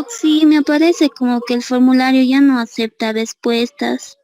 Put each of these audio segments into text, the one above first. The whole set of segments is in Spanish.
Sí, me aparece como que el formulario ya no acepta respuestas.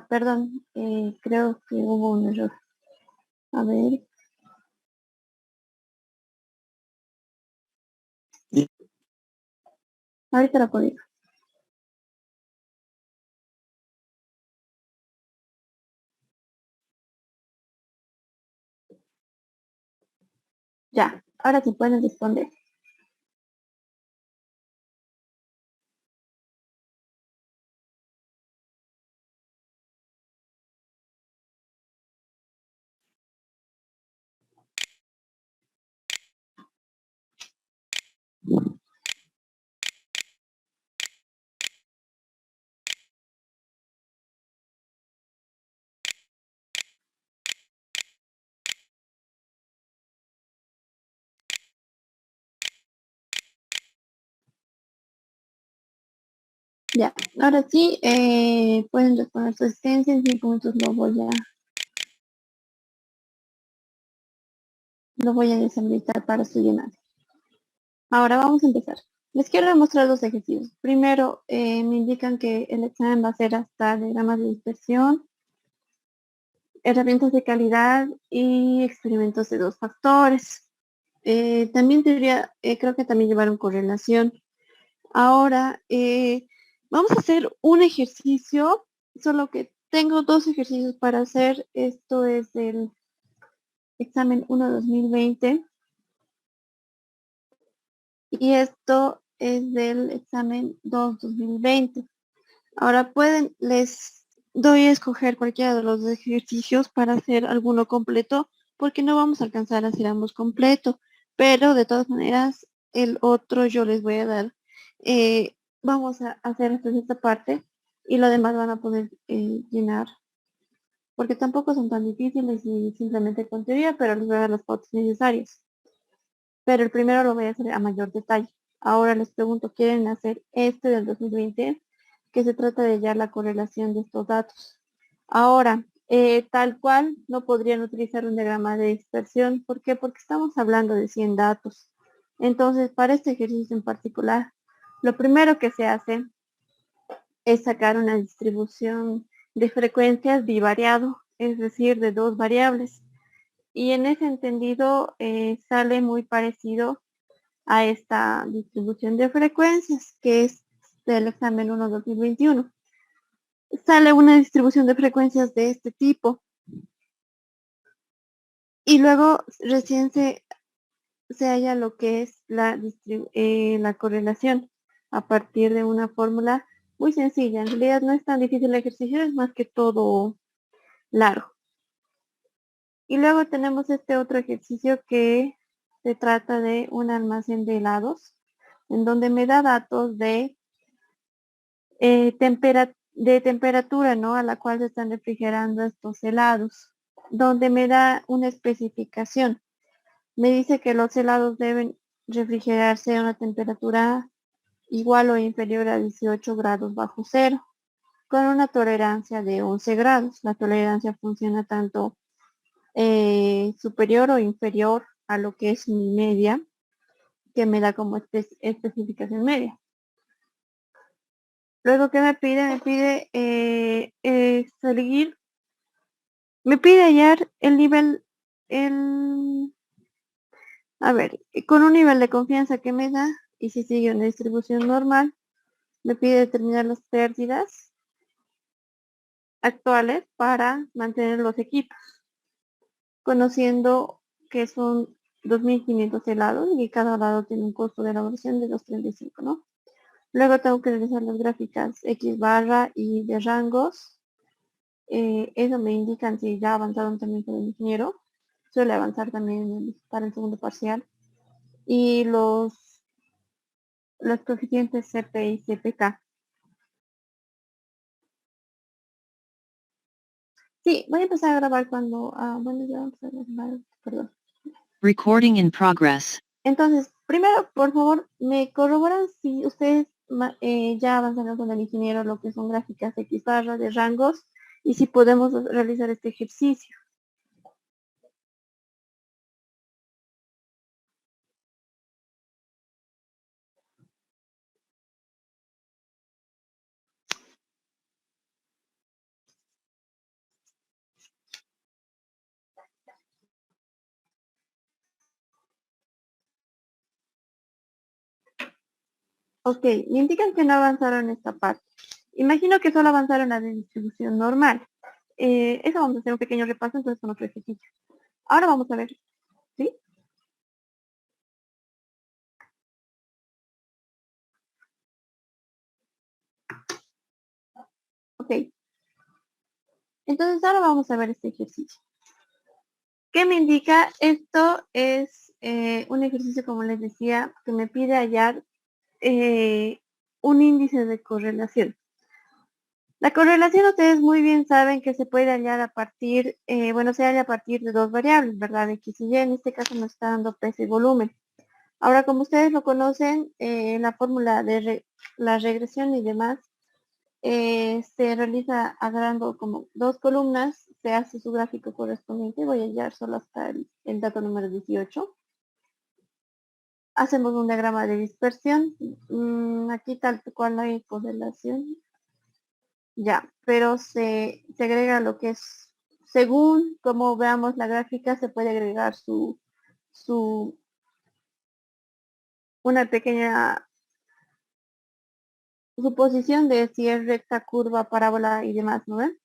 Perdón, creo que hubo un error. A ver. Ahorita lo corrijo. Ya, ahora sí pueden responder. Ya, ahora sí, pueden responder su existencia. En 5 minutos lo voy a deshabilitar para su llenado. Ahora vamos a empezar. Les quiero demostrar dos ejercicios. Primero, me indican que el examen va a ser hasta diagramas de dispersión. herramientas de calidad y experimentos de 2 factores. También creo que también llevaron correlación. Ahora, vamos a hacer un ejercicio, solo que tengo 2 ejercicios para hacer. Esto es del examen 1 2020 y esto es del examen 2 2020. Ahora les doy a escoger cualquiera de los ejercicios para hacer alguno completo, porque no vamos a alcanzar a hacer ambos completo, pero de todas maneras el otro yo les voy a dar. Vamos a hacer esta parte y lo demás van a poder llenar, porque tampoco son tan difíciles y simplemente con teoría, pero les voy a dar las pautas necesarias. Pero el primero lo voy a hacer a mayor detalle. Ahora les pregunto, ¿quieren hacer este del 2020? Que se trata de hallar la correlación de estos datos. Ahora, tal cual, no podrían utilizar un diagrama de dispersión. ¿Por qué? Porque estamos hablando de 100 datos. Entonces, para este ejercicio en particular, lo primero que se hace es sacar una distribución de frecuencias bivariado, es decir, de 2 variables. Y en ese entendido sale muy parecido a esta distribución de frecuencias, que es del examen 1 2021. Sale una distribución de frecuencias de este tipo. Y luego recién se halla lo que es la correlación a partir de una fórmula muy sencilla. En realidad no es tan difícil el ejercicio, es más que todo largo. Y luego tenemos este otro ejercicio que se trata de un almacén de helados, en donde me da datos de temperatura, ¿no? A la cual se están refrigerando estos helados, donde me da una especificación. Me dice que los helados deben refrigerarse a una temperatura igual o inferior a 18 grados bajo cero, con una tolerancia de 11 grados. La tolerancia funciona tanto superior o inferior a lo que es mi media, que me da como especificación media. Luego, ¿qué me pide? Me pide seguir. Me pide hallar el nivel, a ver, con un nivel de confianza que me da, y si sigue una distribución normal, me pide determinar las pérdidas actuales para mantener los equipos, conociendo que son 2.500 helados y que cada helado tiene un costo de elaboración de 2.35, ¿no? Luego tengo que realizar las gráficas X barra y de rangos. Eso me indican si ya avanzaron también con el ingeniero. Suele avanzar también para el segundo parcial. Y los coeficientes CP y CPK. Sí, voy a empezar a grabar cuando... bueno, ya vamos a grabar, perdón. Recording in progress. Entonces, primero, por favor, me corroboran si ustedes ya avanzaron con el ingeniero lo que son gráficas X barra de rangos y si podemos realizar este ejercicio. Ok, me indican que no avanzaron esta parte. Imagino que solo avanzaron la de distribución normal. Eso vamos a hacer un pequeño repaso entonces con otro ejercicio. Ahora vamos a ver, ¿sí? Ok. Entonces ahora vamos a ver este ejercicio. ¿Qué me indica? Esto es un ejercicio, como les decía, que me pide hallar un índice de correlación. La correlación ustedes muy bien saben que se puede hallar a partir, se halla a partir de 2 variables, ¿verdad? X y Y, en este caso nos está dando peso y volumen. Ahora, como ustedes lo conocen, la fórmula de la regresión y demás se realiza agarrando como 2 columnas, se hace su gráfico correspondiente, voy a hallar solo hasta el dato número 18. Hacemos un diagrama de dispersión, aquí tal cual no hay correlación, ya, pero se agrega lo que es según como veamos la gráfica, se puede agregar una pequeña suposición de si es recta, curva, parábola y demás, ¿no ven?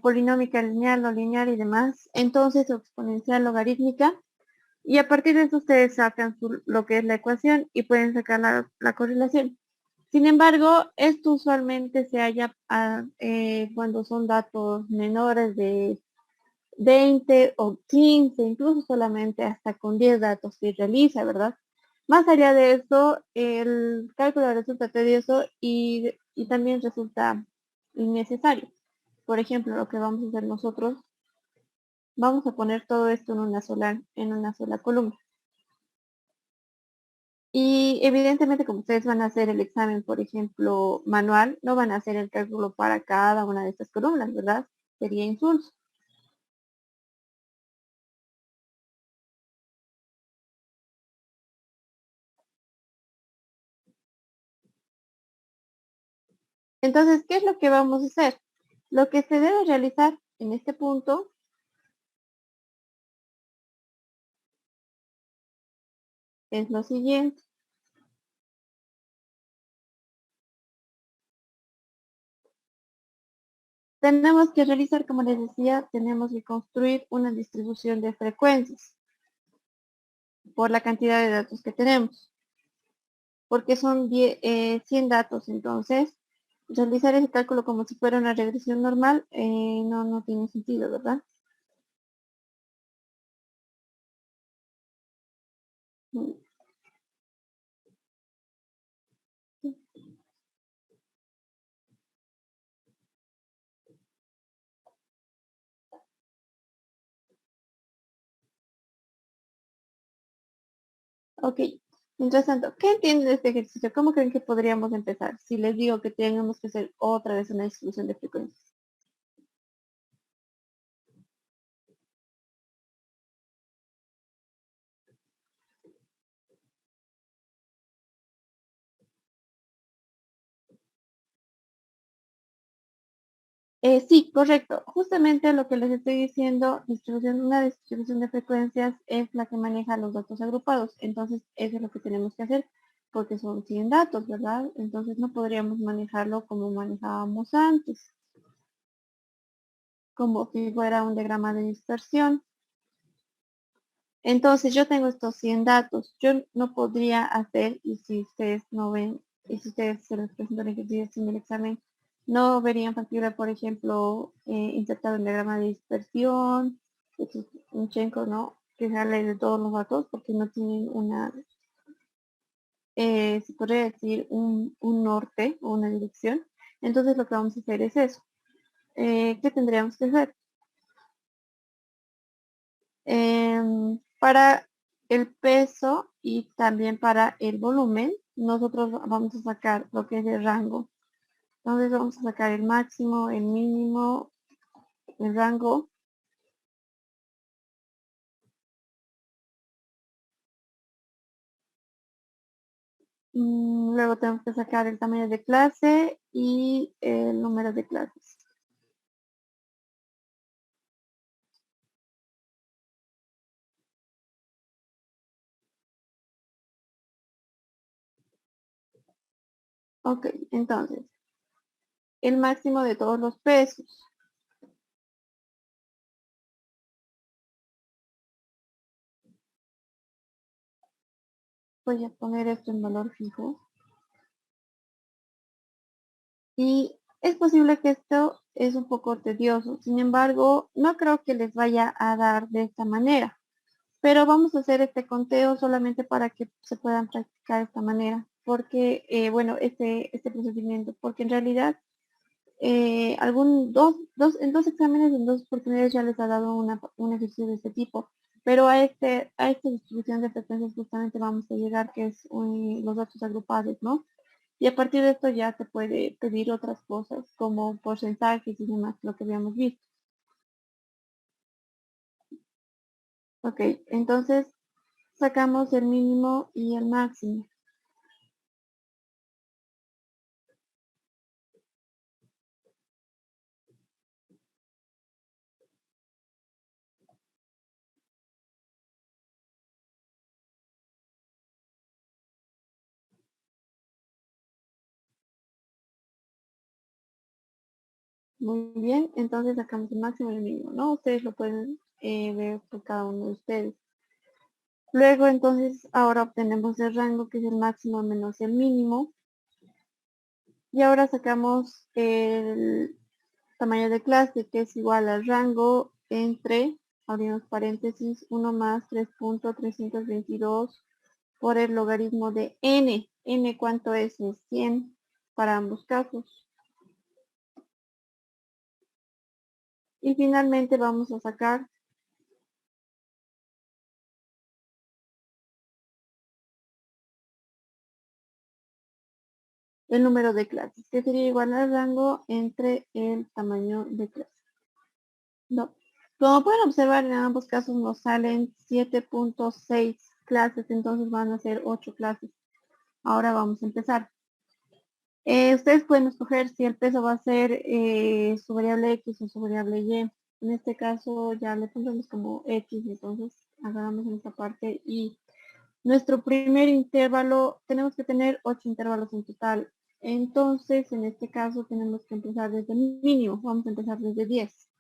Polinómica, lineal, no lineal y demás. Entonces, exponencial, logarítmica. Y a partir de eso ustedes sacan lo que es la ecuación y pueden sacar la correlación. Sin embargo, esto usualmente se halla cuando son datos menores de 20 o 15, incluso solamente hasta con 10 datos se realiza, ¿verdad? Más allá de eso, el cálculo resulta tedioso y también resulta innecesario. Por ejemplo, lo que vamos a hacer nosotros, vamos a poner todo esto en una sola columna. Y evidentemente, como ustedes van a hacer el examen, por ejemplo, manual, no van a hacer el cálculo para cada una de estas columnas, ¿verdad? Sería insulso. Entonces, ¿qué es lo que vamos a hacer? Lo que se debe realizar en este punto es lo siguiente. Tenemos que realizar, como les decía, tenemos que construir una distribución de frecuencias por la cantidad de datos que tenemos, porque son 100 datos. Entonces, realizar ese cálculo como si fuera una regresión normal no tiene sentido, ¿verdad? Mm. Ok, mientras tanto, ¿qué entienden de este ejercicio? ¿Cómo creen que podríamos empezar? Si les digo que tenemos que hacer otra vez una distribución de frecuencias. Sí, correcto. Justamente lo que les estoy diciendo, una distribución de frecuencias es la que maneja los datos agrupados. Entonces, eso es lo que tenemos que hacer, porque son 100 datos, ¿verdad? Entonces, no podríamos manejarlo como manejábamos antes, como si fuera un diagrama de dispersión. Entonces, yo tengo estos 100 datos. Yo no podría hacer, y si ustedes no ven, y si ustedes se les presento el ejercicio en el examen, no verían factible, por ejemplo, insertar un diagrama de dispersión, que es un chenco, ¿no? Que sale de todos los datos, porque no tienen se podría decir, un norte o una dirección. Entonces, lo que vamos a hacer es eso. ¿Qué tendríamos que hacer? Para el peso y también para el volumen, nosotros vamos a sacar lo que es el rango. Entonces vamos a sacar el máximo, el mínimo, el rango. Luego tenemos que sacar el tamaño de clase y el número de clases. Ok, entonces, el máximo de todos los pesos. Voy a poner esto en valor fijo. Y es posible que esto es un poco tedioso. Sin embargo, no creo que les vaya a dar de esta manera. Pero vamos a hacer este conteo solamente para que se puedan practicar de esta manera. Porque, bueno, este procedimiento. Porque en realidad, en dos exámenes, en dos oportunidades ya les ha dado un ejercicio de este tipo. Pero a esta distribución de frecuencias justamente vamos a llegar, que es los datos agrupados, ¿no? Y a partir de esto ya se puede pedir otras cosas como porcentajes y demás, lo que habíamos visto. Ok, entonces sacamos el mínimo y el máximo. Muy bien, entonces sacamos el máximo y el mínimo, ¿no? Ustedes lo pueden ver por cada uno de ustedes. Luego, entonces, ahora obtenemos el rango, que es el máximo menos el mínimo. Y ahora sacamos el tamaño de clase, que es igual al rango entre, abrimos paréntesis, 1 más 3.322 por el logaritmo de n. N, ¿cuánto es? Es 100 para ambos casos. Y finalmente vamos a sacar el número de clases, que sería igual al rango entre el tamaño de clase. No. Como pueden observar, en ambos casos nos salen 7.6 clases, entonces van a ser 8 clases. Ahora vamos a empezar. Ustedes pueden escoger si el peso va a ser su variable X o su variable Y. En este caso ya le pondremos como X, entonces agarramos en esta parte y nuestro primer intervalo, tenemos que tener 8 intervalos en total. Entonces, en este caso tenemos que empezar desde el mínimo. Vamos a empezar desde 10.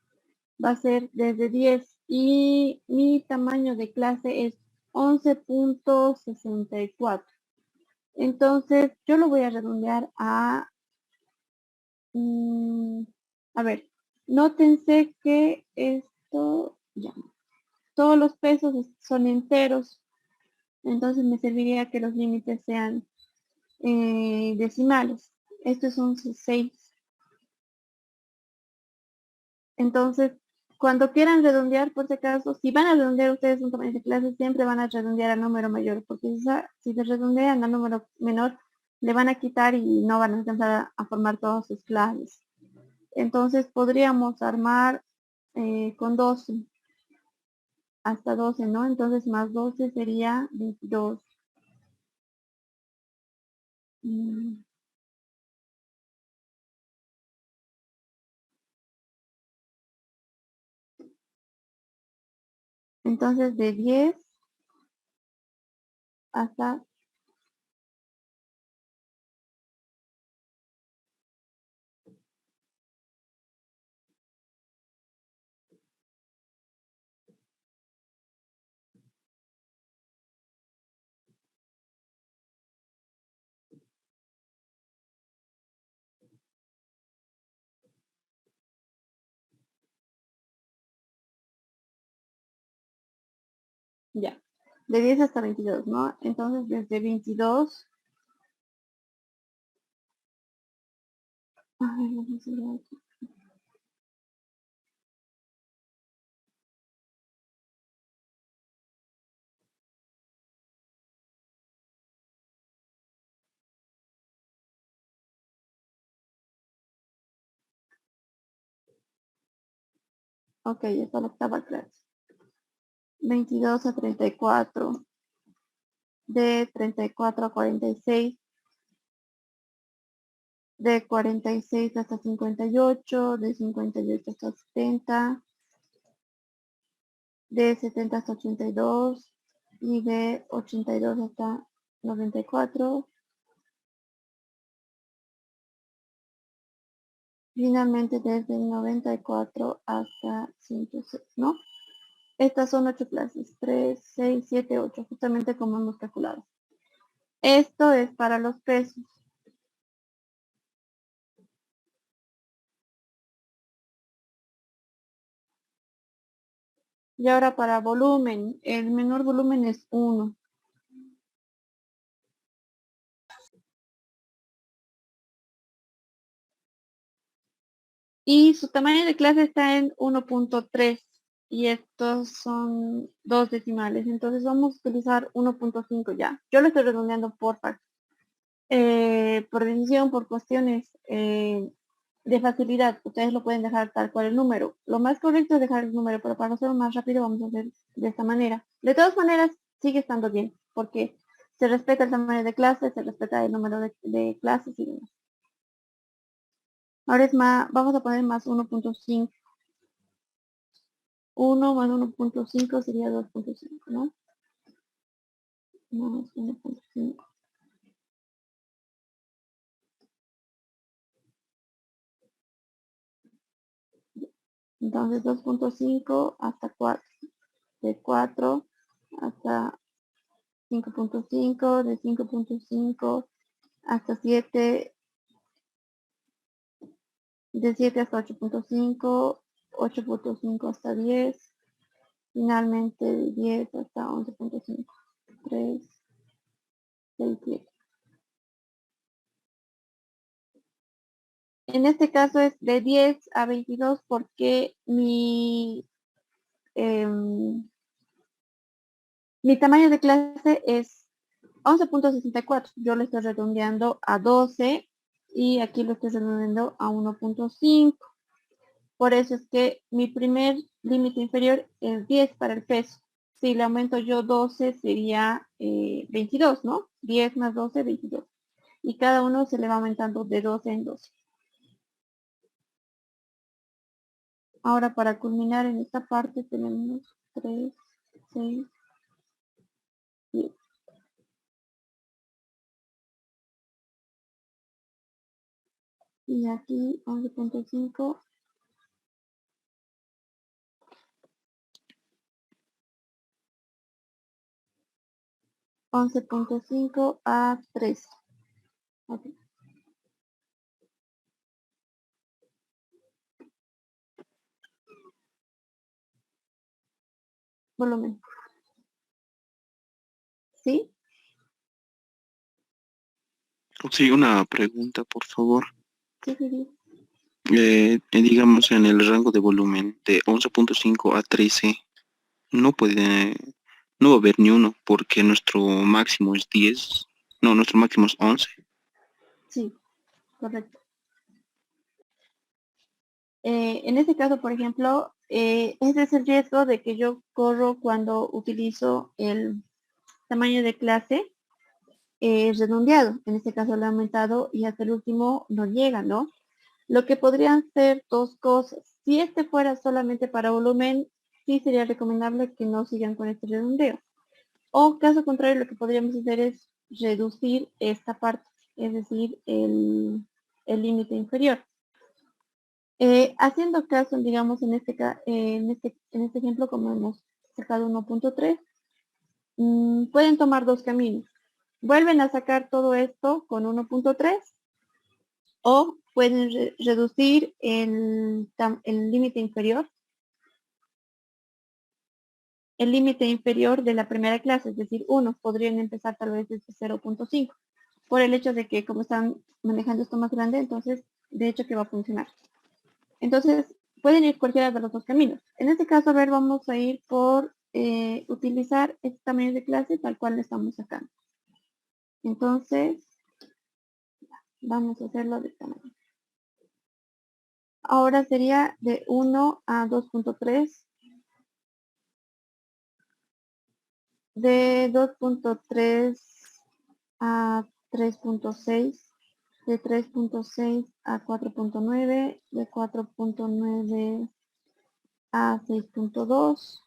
Va a ser desde 10 y mi tamaño de clase es 11.64. Entonces, yo lo voy a redondear a ver, nótense que esto, ya, todos los pesos son enteros, entonces me serviría que los límites sean decimales. Esto es un 6. Entonces, cuando quieran redondear, por si acaso, si van a redondear ustedes un tamaño de clase, siempre van a redondear al número mayor, porque si se redondean al número menor, le van a quitar y no van a alcanzar a formar todas sus clases. Entonces, podríamos armar con 12, hasta 12, ¿no? Entonces, más 12 sería 22. Mm, Entonces, de 10 hasta ya. De 10 hasta 22, ¿no? Entonces, desde 22. A ver, vamos a ver aquí. Ok, esta es la octava clase. 22 a 34, de 34 a 46, de 46 hasta 58, de 58 hasta 70, de 70 hasta 82 y de 82 hasta 94. Finalmente desde 94 hasta 106, ¿no? Estas son 8 clases, 3, 6, 7, 8, justamente como hemos calculado. Esto es para los pesos. Y ahora para volumen, el menor volumen es 1. Y su tamaño de clase está en 1.3 y estos son 2 decimales. Entonces vamos a utilizar 1.5 ya. Yo lo estoy redondeando por decisión, por cuestiones de facilidad. Ustedes lo pueden dejar tal cual el número. Lo más correcto es dejar el número, pero para hacerlo más rápido vamos a hacer de esta manera. De todas maneras, sigue estando bien, porque se respeta el tamaño de clase, se respeta el número de clases y demás. Ahora es más, vamos a poner más 1.5. 1 más 1.5 sería 2.5, ¿no? Más 1.5. Entonces 2.5 hasta 4. De 4 hasta 5.5, de 5.5 hasta 7, de 7 hasta 8.5, 8.5 hasta 10, finalmente de 10 hasta 11.5, 3, 6, 7. En este caso es de 10 a 22 porque mi tamaño de clase es 11.64. Yo lo estoy redondeando a 12 y aquí lo estoy redondeando a 1.5. Por eso es que mi primer límite inferior es 10 para el peso. Si le aumento yo 12 sería 22, ¿no? 10 más 12, 22. Y cada uno se le va aumentando de 12 en 12. Ahora para culminar en esta parte tenemos 3, 6, 10. Y aquí 11.5. 11.5 a 13. Okay. Volumen. ¿Sí? Sí, una pregunta, por favor. Sí, sí, sí. Digamos, en el rango de volumen de 11.5 a 13, no puede, no va a haber ni uno, porque nuestro máximo es 10. No, nuestro máximo es 11. Sí, correcto. En este caso, por ejemplo, ese es el riesgo de que yo corro cuando utilizo el tamaño de clase redondeado. En este caso lo he aumentado y hasta el último no llega, ¿no? Lo que podrían ser dos cosas. Si este fuera solamente para volumen, sí sería recomendable que no sigan con este redondeo. O caso contrario, lo que podríamos hacer es reducir esta parte, es decir, el límite inferior. Haciendo caso, digamos, en este ejemplo, como hemos sacado 1.3, pueden tomar dos caminos. Vuelven a sacar todo esto con 1.3 o pueden reducir el límite inferior. El límite inferior de la primera clase, es decir, 1, podrían empezar tal vez desde 0.5, por el hecho de que como están manejando esto más grande, entonces de hecho que va a funcionar. Entonces, pueden ir cualquiera de los dos caminos. En este caso, a ver, vamos a ir por utilizar este tamaño de clase tal cual lo estamos sacando. Entonces, vamos a hacerlo de tamaño. Ahora sería de 1 a 2.3, de 2.3 a 3.6, de 3.6 a 4.9, de 4.9 a 6.2,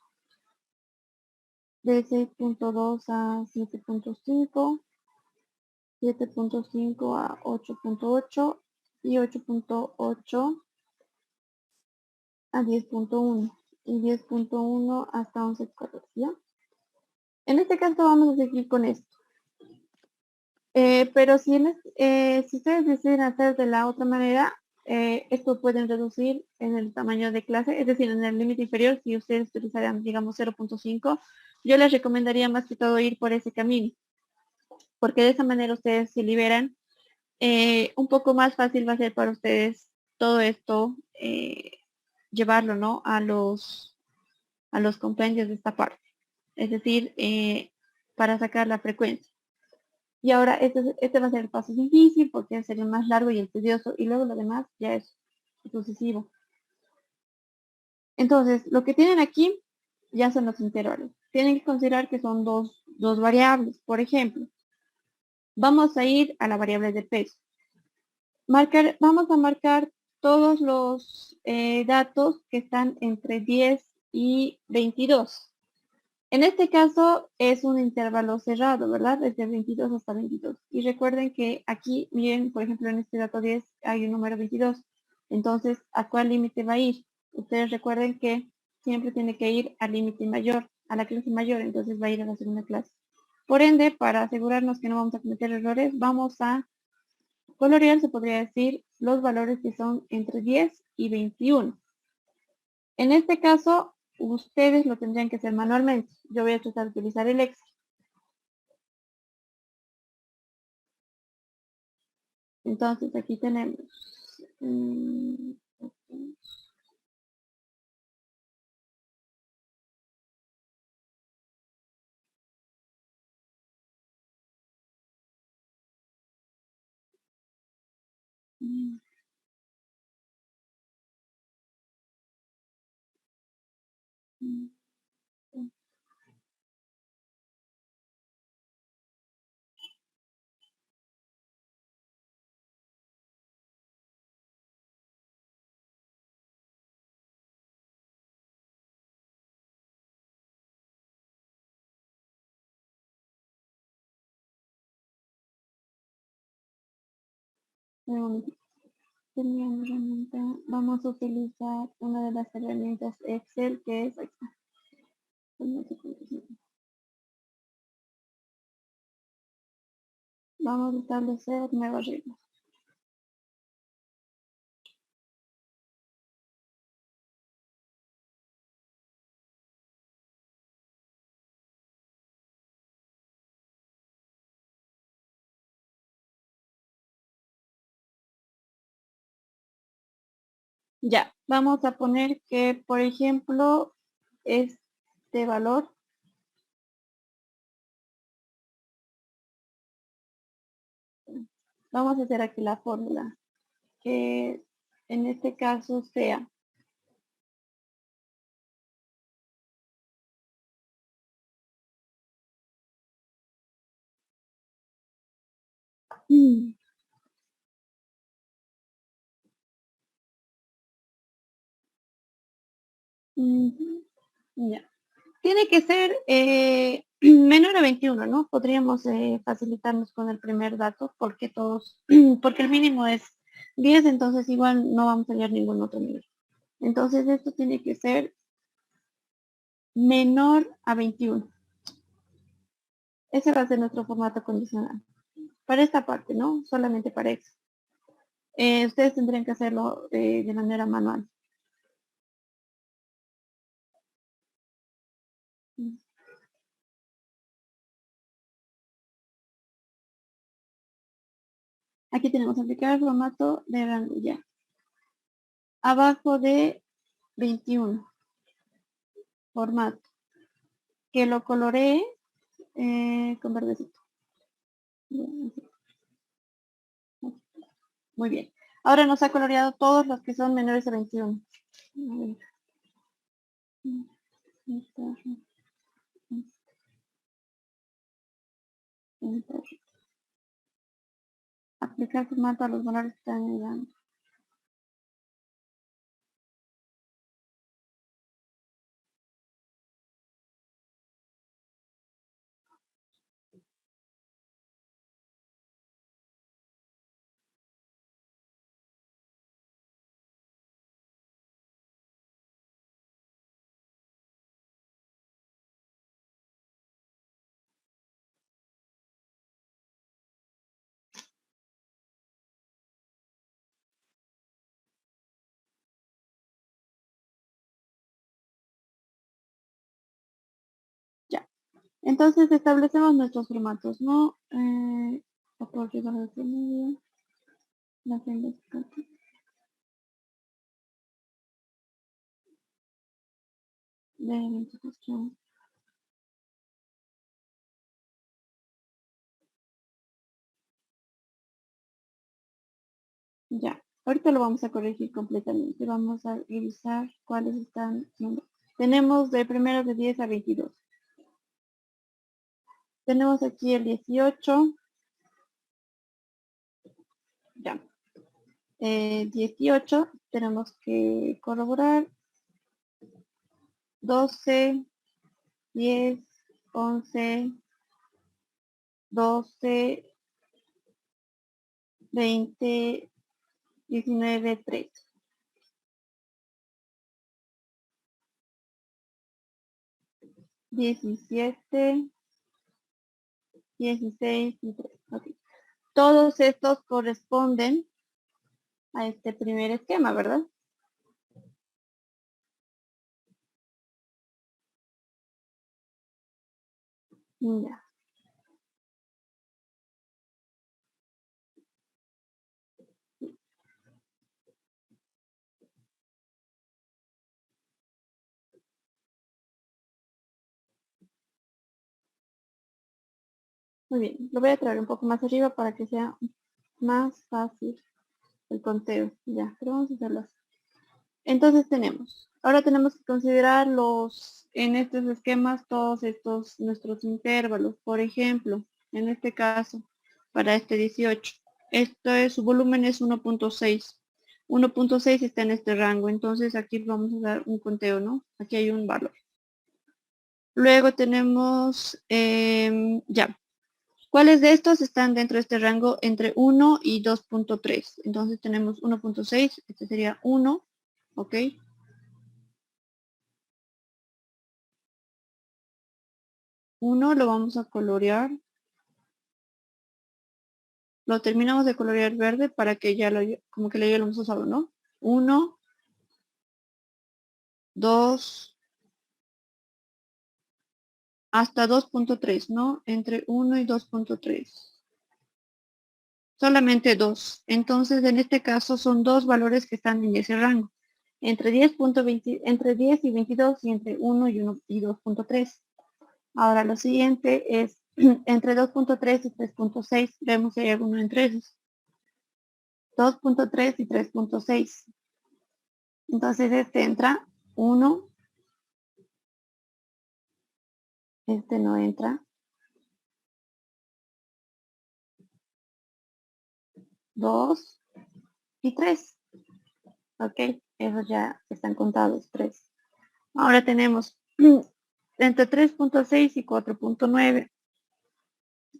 de 6.2 a 7.5, 7.5 a 8.8 y 8.8 a 10.1 y 10.1 hasta 11.14, ¿ya? En este caso vamos a seguir con esto. Pero si ustedes deciden hacer de la otra manera, esto pueden reducir en el tamaño de clase, es decir, en el límite inferior, si ustedes utilizaran, digamos, 0.5, yo les recomendaría más que todo ir por ese camino, porque de esa manera ustedes se liberan. Un poco más fácil va a ser para ustedes todo esto, llevarlo, ¿no? A los compendios de esta parte, es decir, para sacar la frecuencia. Y ahora este va a ser el paso difícil porque sería más largo y el tedioso y luego lo demás ya es sucesivo. Entonces, lo que tienen aquí ya son los intervalos. Tienen que considerar que son dos variables. Por ejemplo, vamos a ir a la variable de peso. Vamos a marcar todos los datos que están entre 10 y 22. En este caso es un intervalo cerrado, ¿verdad? Desde 22 hasta 22. Y recuerden que aquí, miren, por ejemplo, en este dato 10 hay un número 22. Entonces, ¿a cuál límite va a ir? Ustedes recuerden que siempre tiene que ir al límite mayor, a la clase mayor, entonces va a ir a la segunda clase. Por ende, para asegurarnos que no vamos a cometer errores, vamos a colorear, se podría decir, los valores que son entre 10 y 21. En este caso, ustedes lo tendrían que hacer manualmente. Yo voy a tratar de utilizar el Excel. Entonces, aquí tenemos... un momentito. Vamos a utilizar una de las herramientas Excel que es aquí. Vamos a establecer nuevas reglas. Ya, vamos a poner que, por ejemplo, este valor vamos a hacer aquí la fórmula, que en este caso sea ya. Tiene que ser menor a 21, ¿no? Podríamos facilitarnos con el primer dato porque porque el mínimo es 10, entonces igual no vamos a hallar ningún otro nivel. Entonces esto tiene que ser menor a 21. Ese va a ser nuestro formato condicional. Para esta parte, ¿no? Solamente para Excel. Ustedes tendrían que hacerlo de manera manual. Aquí tenemos aplicar el formato de rango ya. Abajo de 21. Formato. Que lo coloree con verdecito. Muy bien. Ahora nos ha coloreado todos los que son menores a 21. Aplicar formato a los valores que están llegando. Ya. Entonces establecemos nuestros formatos, ¿no? Aporte valor promedio. La de identificación. Ya, ahorita lo vamos a corregir completamente. Vamos a revisar cuáles están. Tenemos de primero de 10 a 22. Tenemos aquí el 18. Ya. 18 tenemos que corroborar. 12, 10, 11, 12, 20, 19, 13. 17, 16 y 3. Okay. Todos estos corresponden a este primer esquema, ¿verdad? Ya. Muy bien, lo voy a traer un poco más arriba para que sea más fácil el conteo. Ya, pero vamos a hacerlo así. Entonces ahora tenemos que considerar en estos esquemas, todos estos, nuestros intervalos. Por ejemplo, en este caso, para este 18, su volumen es 1.6. 1.6 está en este rango, entonces aquí vamos a dar un conteo, ¿no? Aquí hay un valor. Luego tenemos, ya, ¿cuáles de estos están dentro de este rango entre 1 y 2.3? Entonces tenemos 1.6, este sería 1, ¿ok? 1 lo vamos a colorear. Lo terminamos de colorear verde para que ya como que ya lo hemos usado, ¿no? 1, 2, hasta 2.3, ¿no? Entre 1 y 2.3. Solamente 2. Entonces, en este caso son dos valores que están en ese rango. Entre 10.20, entre 10 y 22 y entre 1 y 2.3. Ahora, lo siguiente es entre 2.3 y 3.6. Vemos si hay alguno entre esos. 2.3 y 3.6. Entonces, este entra 1. Este no entra. 2 y 3. Ok, esos ya están contados, 3. Ahora tenemos entre 3.6 y 4.9.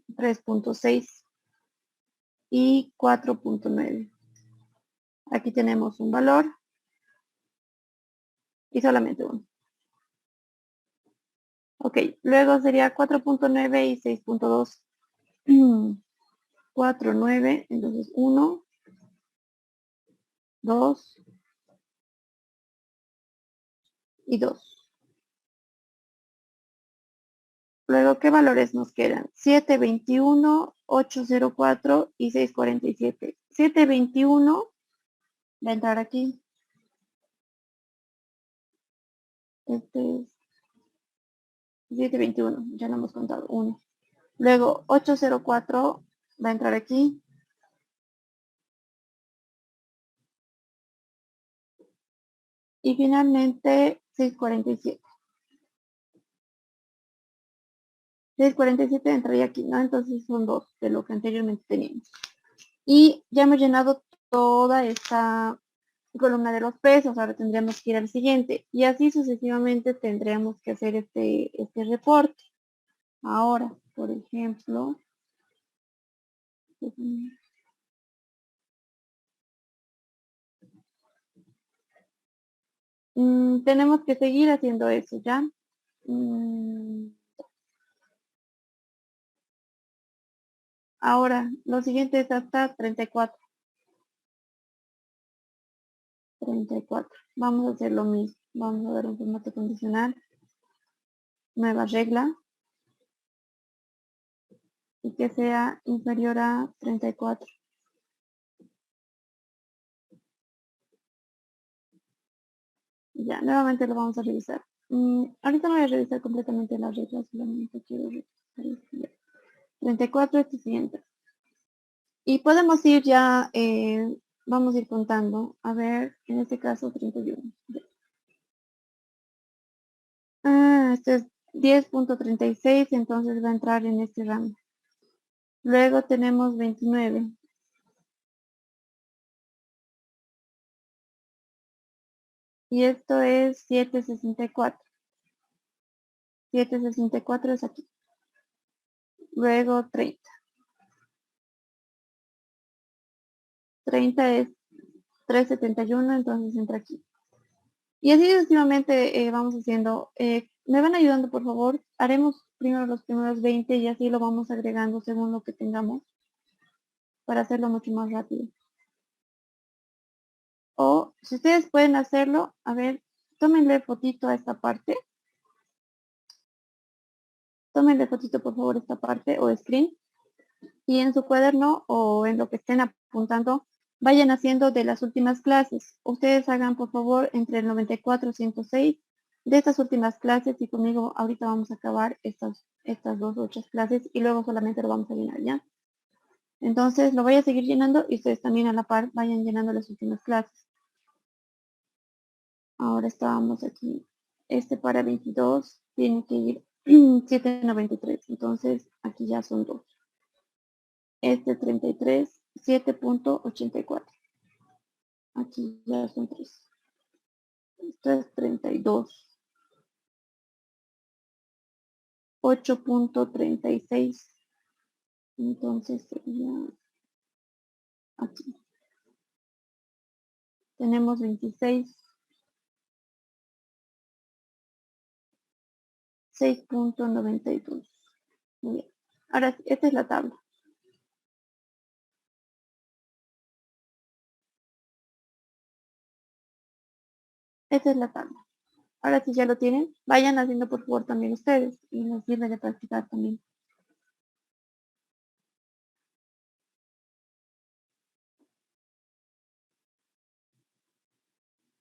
3.6 y 4.9. Aquí tenemos un valor y solamente uno. Ok, luego sería 4.9 y 6.2. 4, 9, entonces 1, 2 y 2. Luego, ¿qué valores nos quedan? 7, 21, 804 y 647. 7, 21 va a entrar aquí. Este es 7, 21, ya lo hemos contado, 1. Luego, 804 va a entrar aquí. Y finalmente, 647. 647 entraría aquí, ¿no? Entonces son 2 de lo que anteriormente teníamos. Y ya hemos llenado toda esta columna de los pesos. Ahora tendríamos que ir al siguiente. Y así sucesivamente tendríamos que hacer este reporte. Ahora, por ejemplo, tenemos que seguir haciendo eso, ¿ya? Ahora, lo siguiente es hasta 34. 34. Vamos a hacer lo mismo. Vamos a dar un formato condicional. Nueva regla. Y que sea inferior a 34. Ya, nuevamente lo vamos a revisar. Ahorita no voy a revisar completamente las reglas, solamente quiero revisar. 34 este siguiente. Y podemos ir ya, vamos a ir contando. A ver, en este caso 31. Este es 10.36, entonces va a entrar en este rango. Luego tenemos 29. Y esto es 7.64. 7.64 es aquí. Luego 30. 30 es 3.71, entonces entra aquí. Y así sucesivamente vamos haciendo. Me van ayudando, por favor. Haremos primero los primeros 20 y así lo vamos agregando según lo que tengamos para hacerlo mucho más rápido. O si ustedes pueden hacerlo, a ver, tómenle fotito a esta parte. Tómenle fotito, por favor, esta parte o screen. Y en su cuaderno o en lo que estén apuntando, vayan haciendo de las últimas clases. Ustedes hagan, por favor, entre el 94 y 106 de estas últimas clases y conmigo ahorita vamos a acabar estas dos otras clases y luego solamente lo vamos a llenar, ¿ya? Entonces lo voy a seguir llenando y ustedes también a la par vayan llenando las últimas clases. Ahora estábamos aquí. Este para 22 tiene que ir 7.93. Entonces aquí ya son 2. Este 33, 7.84. Aquí ya son 3. Esto es 32. 8.36. Entonces sería aquí. Tenemos 26. 6.92. Muy bien. Ahora sí, esta es la tabla. Esta es la tabla. Ahora sí ya lo tienen, vayan haciendo por favor también ustedes y nos sirve de practicar también.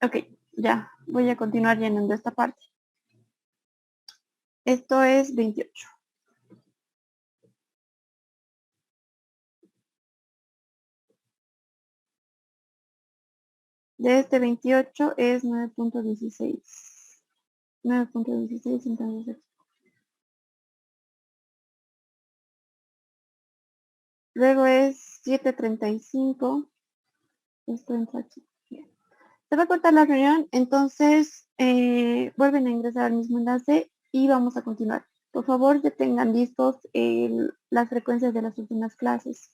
Ok, ya, voy a continuar llenando esta parte. Esto es 28. De este 28 es 9.16. 9.16, entonces aquí. Luego es 7.35. Esto entra aquí. Bien. Se va a cortar la reunión, entonces vuelven a ingresar al mismo enlace y vamos a continuar. Por favor, ya tengan listos las frecuencias de las últimas clases.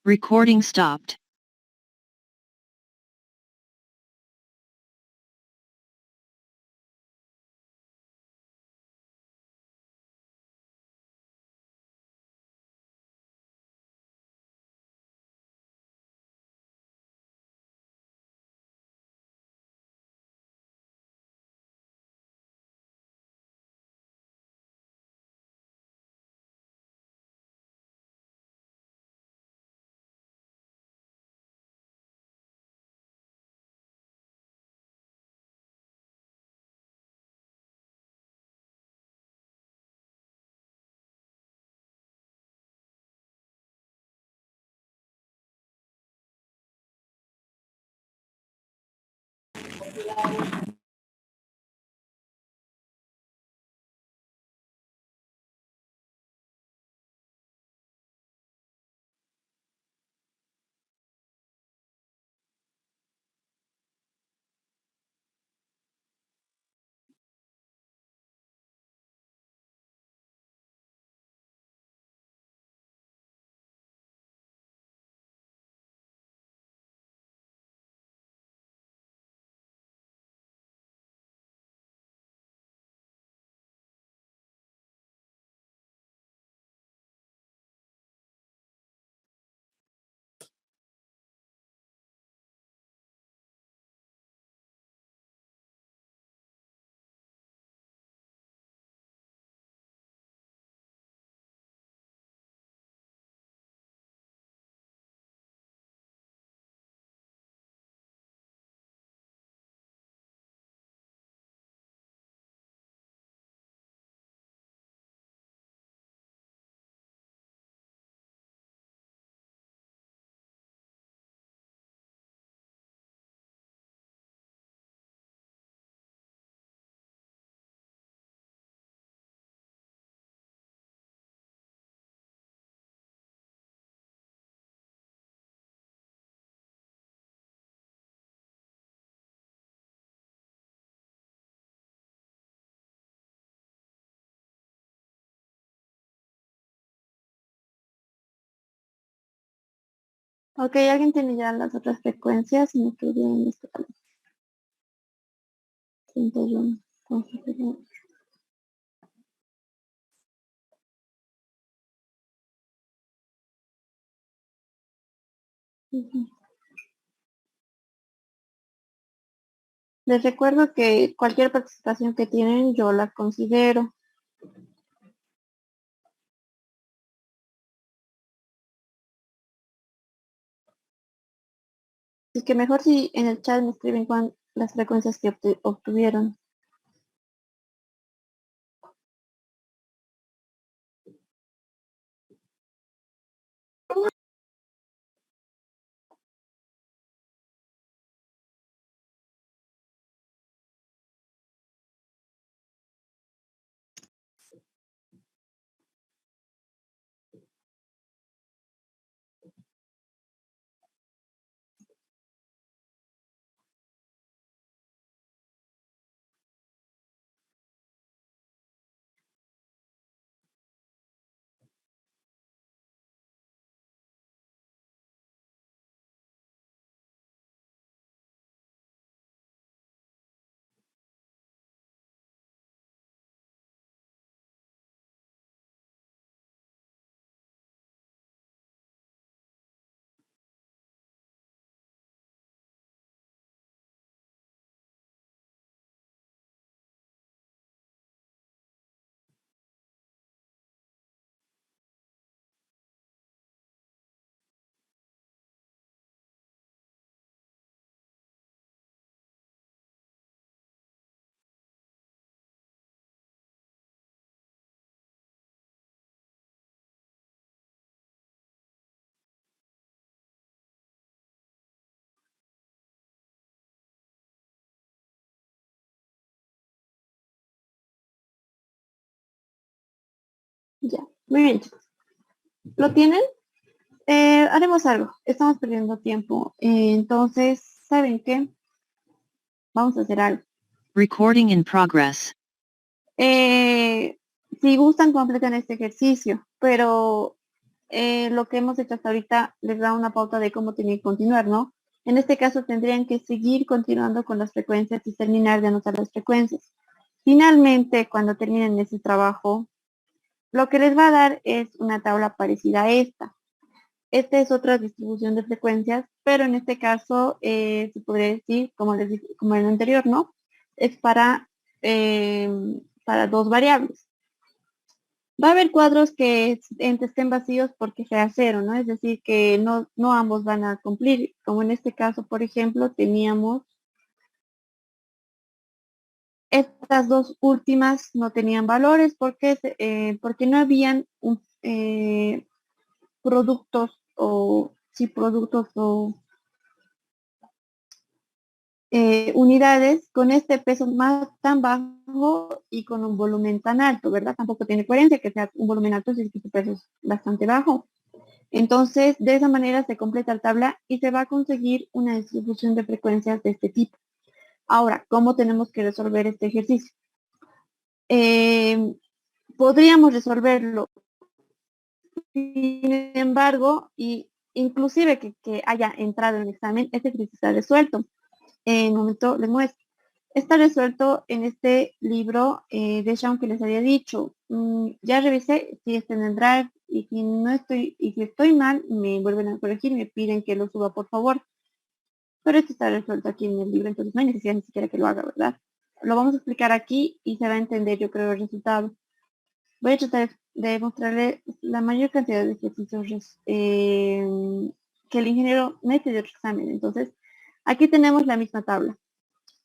Recording stopped. Ok, ¿alguien tiene ya las otras frecuencias? Me quedé en este caso. 31. Entonces, ujú. Les recuerdo que cualquier participación que tienen yo la considero. Así que mejor si en el chat me escriben las frecuencias que obtuvieron. Ya, muy bien, chicos. ¿Lo tienen? Haremos algo. Estamos perdiendo tiempo. Entonces, ¿saben qué? Vamos a hacer algo. Recording in progress. Si gustan, completan este ejercicio, pero lo que hemos hecho hasta ahorita les da una pauta de cómo tienen que continuar, ¿no? En este caso tendrían que seguir continuando con las frecuencias y terminar de anotar las frecuencias. Finalmente, cuando terminen ese trabajo, lo que les va a dar es una tabla parecida a esta. Esta es otra distribución de frecuencias, pero en este caso se podría decir, como les dije, como en el anterior, ¿no? Es para dos variables. Va a haber cuadros que estén vacíos porque sea cero, ¿no? Es decir, que no ambos van a cumplir. Como en este caso, por ejemplo, teníamos estas dos últimas no tenían valores porque no habían productos o sí productos o unidades con este peso más tan bajo y con un volumen tan alto, ¿verdad? Tampoco tiene coherencia que sea un volumen alto si su peso es bastante bajo. Entonces, de esa manera se completa la tabla y se va a conseguir una distribución de frecuencias de este tipo. Ahora, ¿cómo tenemos que resolver este ejercicio? Podríamos resolverlo, sin embargo, y inclusive que haya entrado en el examen, este ejercicio está resuelto. En un momento les muestro. Está resuelto en este libro de Shawn que les había dicho. Ya revisé si está en el Drive y si no estoy, y si estoy mal, me vuelven a corregir y me piden que lo suba, por favor. Pero esto está resuelto aquí en el libro, entonces no hay necesidad ni siquiera que lo haga, ¿verdad? Lo vamos a explicar aquí y se va a entender, yo creo, el resultado. Voy a tratar de mostrarle la mayor cantidad de ejercicios que el ingeniero mete de otro examen. Entonces, aquí tenemos la misma tabla.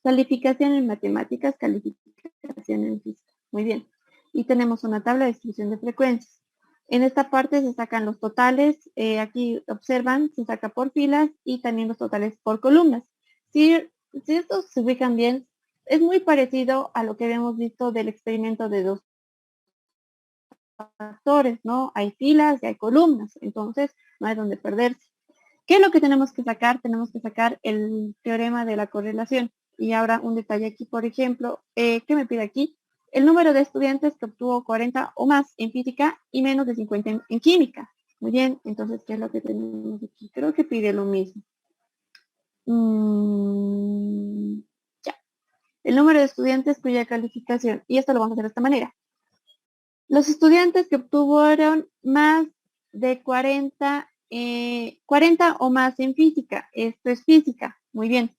Calificación en matemáticas, calificación en física. Muy bien. Y tenemos una tabla de distribución de frecuencias. En esta parte se sacan los totales. Aquí observan, se saca por filas y también los totales por columnas. Si estos se ubican bien, es muy parecido a lo que habíamos visto del experimento de dos factores, ¿no? Hay filas y hay columnas, entonces no hay donde perderse. ¿Qué es lo que tenemos que sacar? Tenemos que sacar el teorema de la correlación. Y ahora un detalle aquí, por ejemplo, ¿qué me pide aquí? El número de estudiantes que obtuvo 40 o más en física y menos de 50 en química. Muy bien, entonces, ¿qué es lo que tenemos aquí? Creo que pide lo mismo. Ya. El número de estudiantes cuya calificación, y esto lo vamos a hacer de esta manera. Los estudiantes que obtuvieron más de 40 o más en física. Esto es física. Muy bien.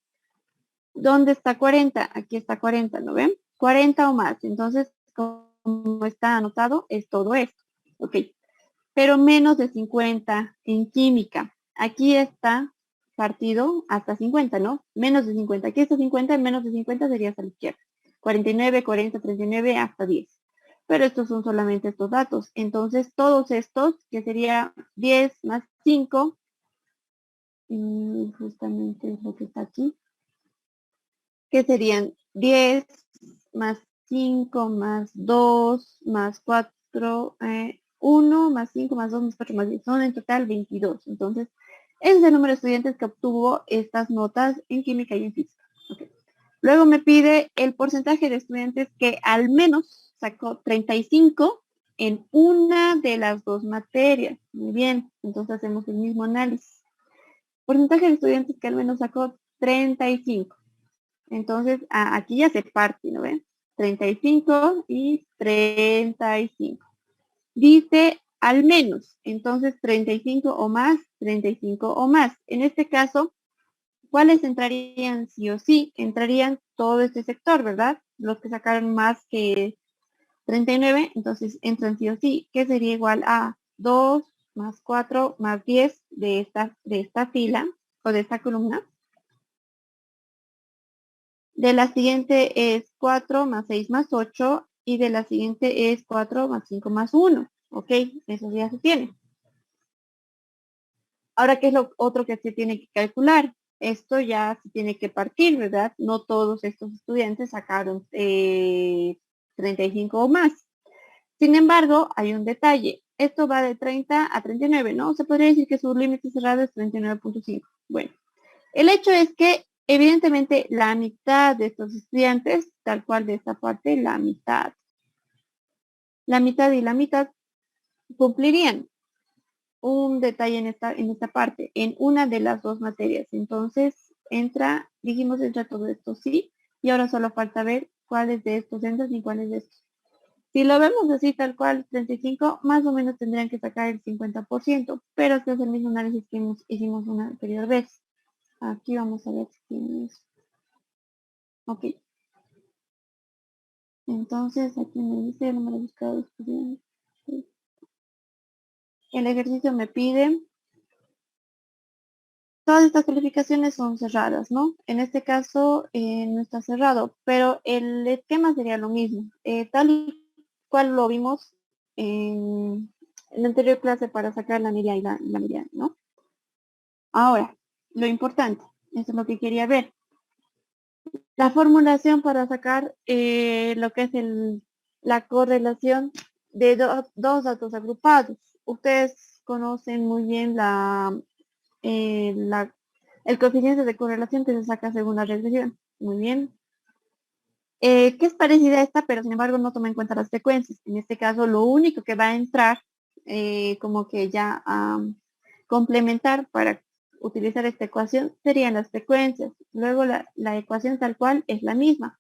¿Dónde está 40? Aquí está 40, ¿no ven? 40 o más. Entonces, como está anotado, es todo esto. Ok. Pero menos de 50 en química. Aquí está partido hasta 50, ¿no? Menos de 50. Aquí está 50, menos de 50 sería hasta la izquierda. 49, 40, 39, hasta 10. Pero estos son solamente estos datos. Entonces, todos estos, que sería 10 más 5, justamente es lo que está aquí, que serían 10 más 5 más 2 más 4, 1 más 5 más 2 más 4 más 10. Son en total 22. Entonces, ese es el número de estudiantes que obtuvo estas notas en química y en física. Okay. Luego me pide el porcentaje de estudiantes que al menos sacó 35 en una de las dos materias. Muy bien, entonces hacemos el mismo análisis. Porcentaje de estudiantes que al menos sacó 35. Entonces, aquí ya se parte, ¿no ven? 35 y 35. Dice al menos, entonces 35 o más, 35 o más. En este caso, ¿cuáles entrarían sí o sí? Entrarían todo este sector, ¿verdad? Los que sacaron más que 39, entonces entran sí o sí, que sería igual a 2 más 4 más 10 de esta fila o de esta columna. De la siguiente es 4 más 6 más 8 y de la siguiente es 4 más 5 más 1. Ok, eso ya se tiene. Ahora, ¿qué es lo otro que se tiene que calcular? Esto ya se tiene que partir, ¿verdad? No todos estos estudiantes sacaron 35 o más. Sin embargo, hay un detalle. Esto va de 30 a 39, ¿no? Se podría decir que su límite cerrado es 39.5. Bueno, el hecho es que evidentemente la mitad de estos estudiantes, tal cual de esta parte, la mitad y la mitad cumplirían un detalle en esta parte, en una de las dos materias. Entonces, dijimos entra todo esto, sí, y ahora solo falta ver cuáles de estos entran y cuáles de estos. Si lo vemos así, tal cual, 35, más o menos tendrían que sacar el 50%, pero este es el mismo análisis que hicimos una anterior vez. Aquí vamos a ver si tiene eso. Ok. Entonces, aquí me dice el número buscado de estudiantes. El ejercicio me pide, todas estas calificaciones son cerradas, ¿no? En este caso no está cerrado, pero el esquema sería lo mismo, tal y cual lo vimos en la anterior clase para sacar la media y la mediana, ¿no? Ahora, lo importante, eso es lo que quería ver. La formulación para sacar lo que es la correlación de dos datos agrupados. Ustedes conocen muy bien el coeficiente de correlación que se saca según la regresión. Muy bien. Que es parecida a esta, pero sin embargo no toma en cuenta las frecuencias. En este caso, lo único que va a entrar como que ya a complementar para utilizar esta ecuación serían las frecuencias. Luego la ecuación tal cual es la misma.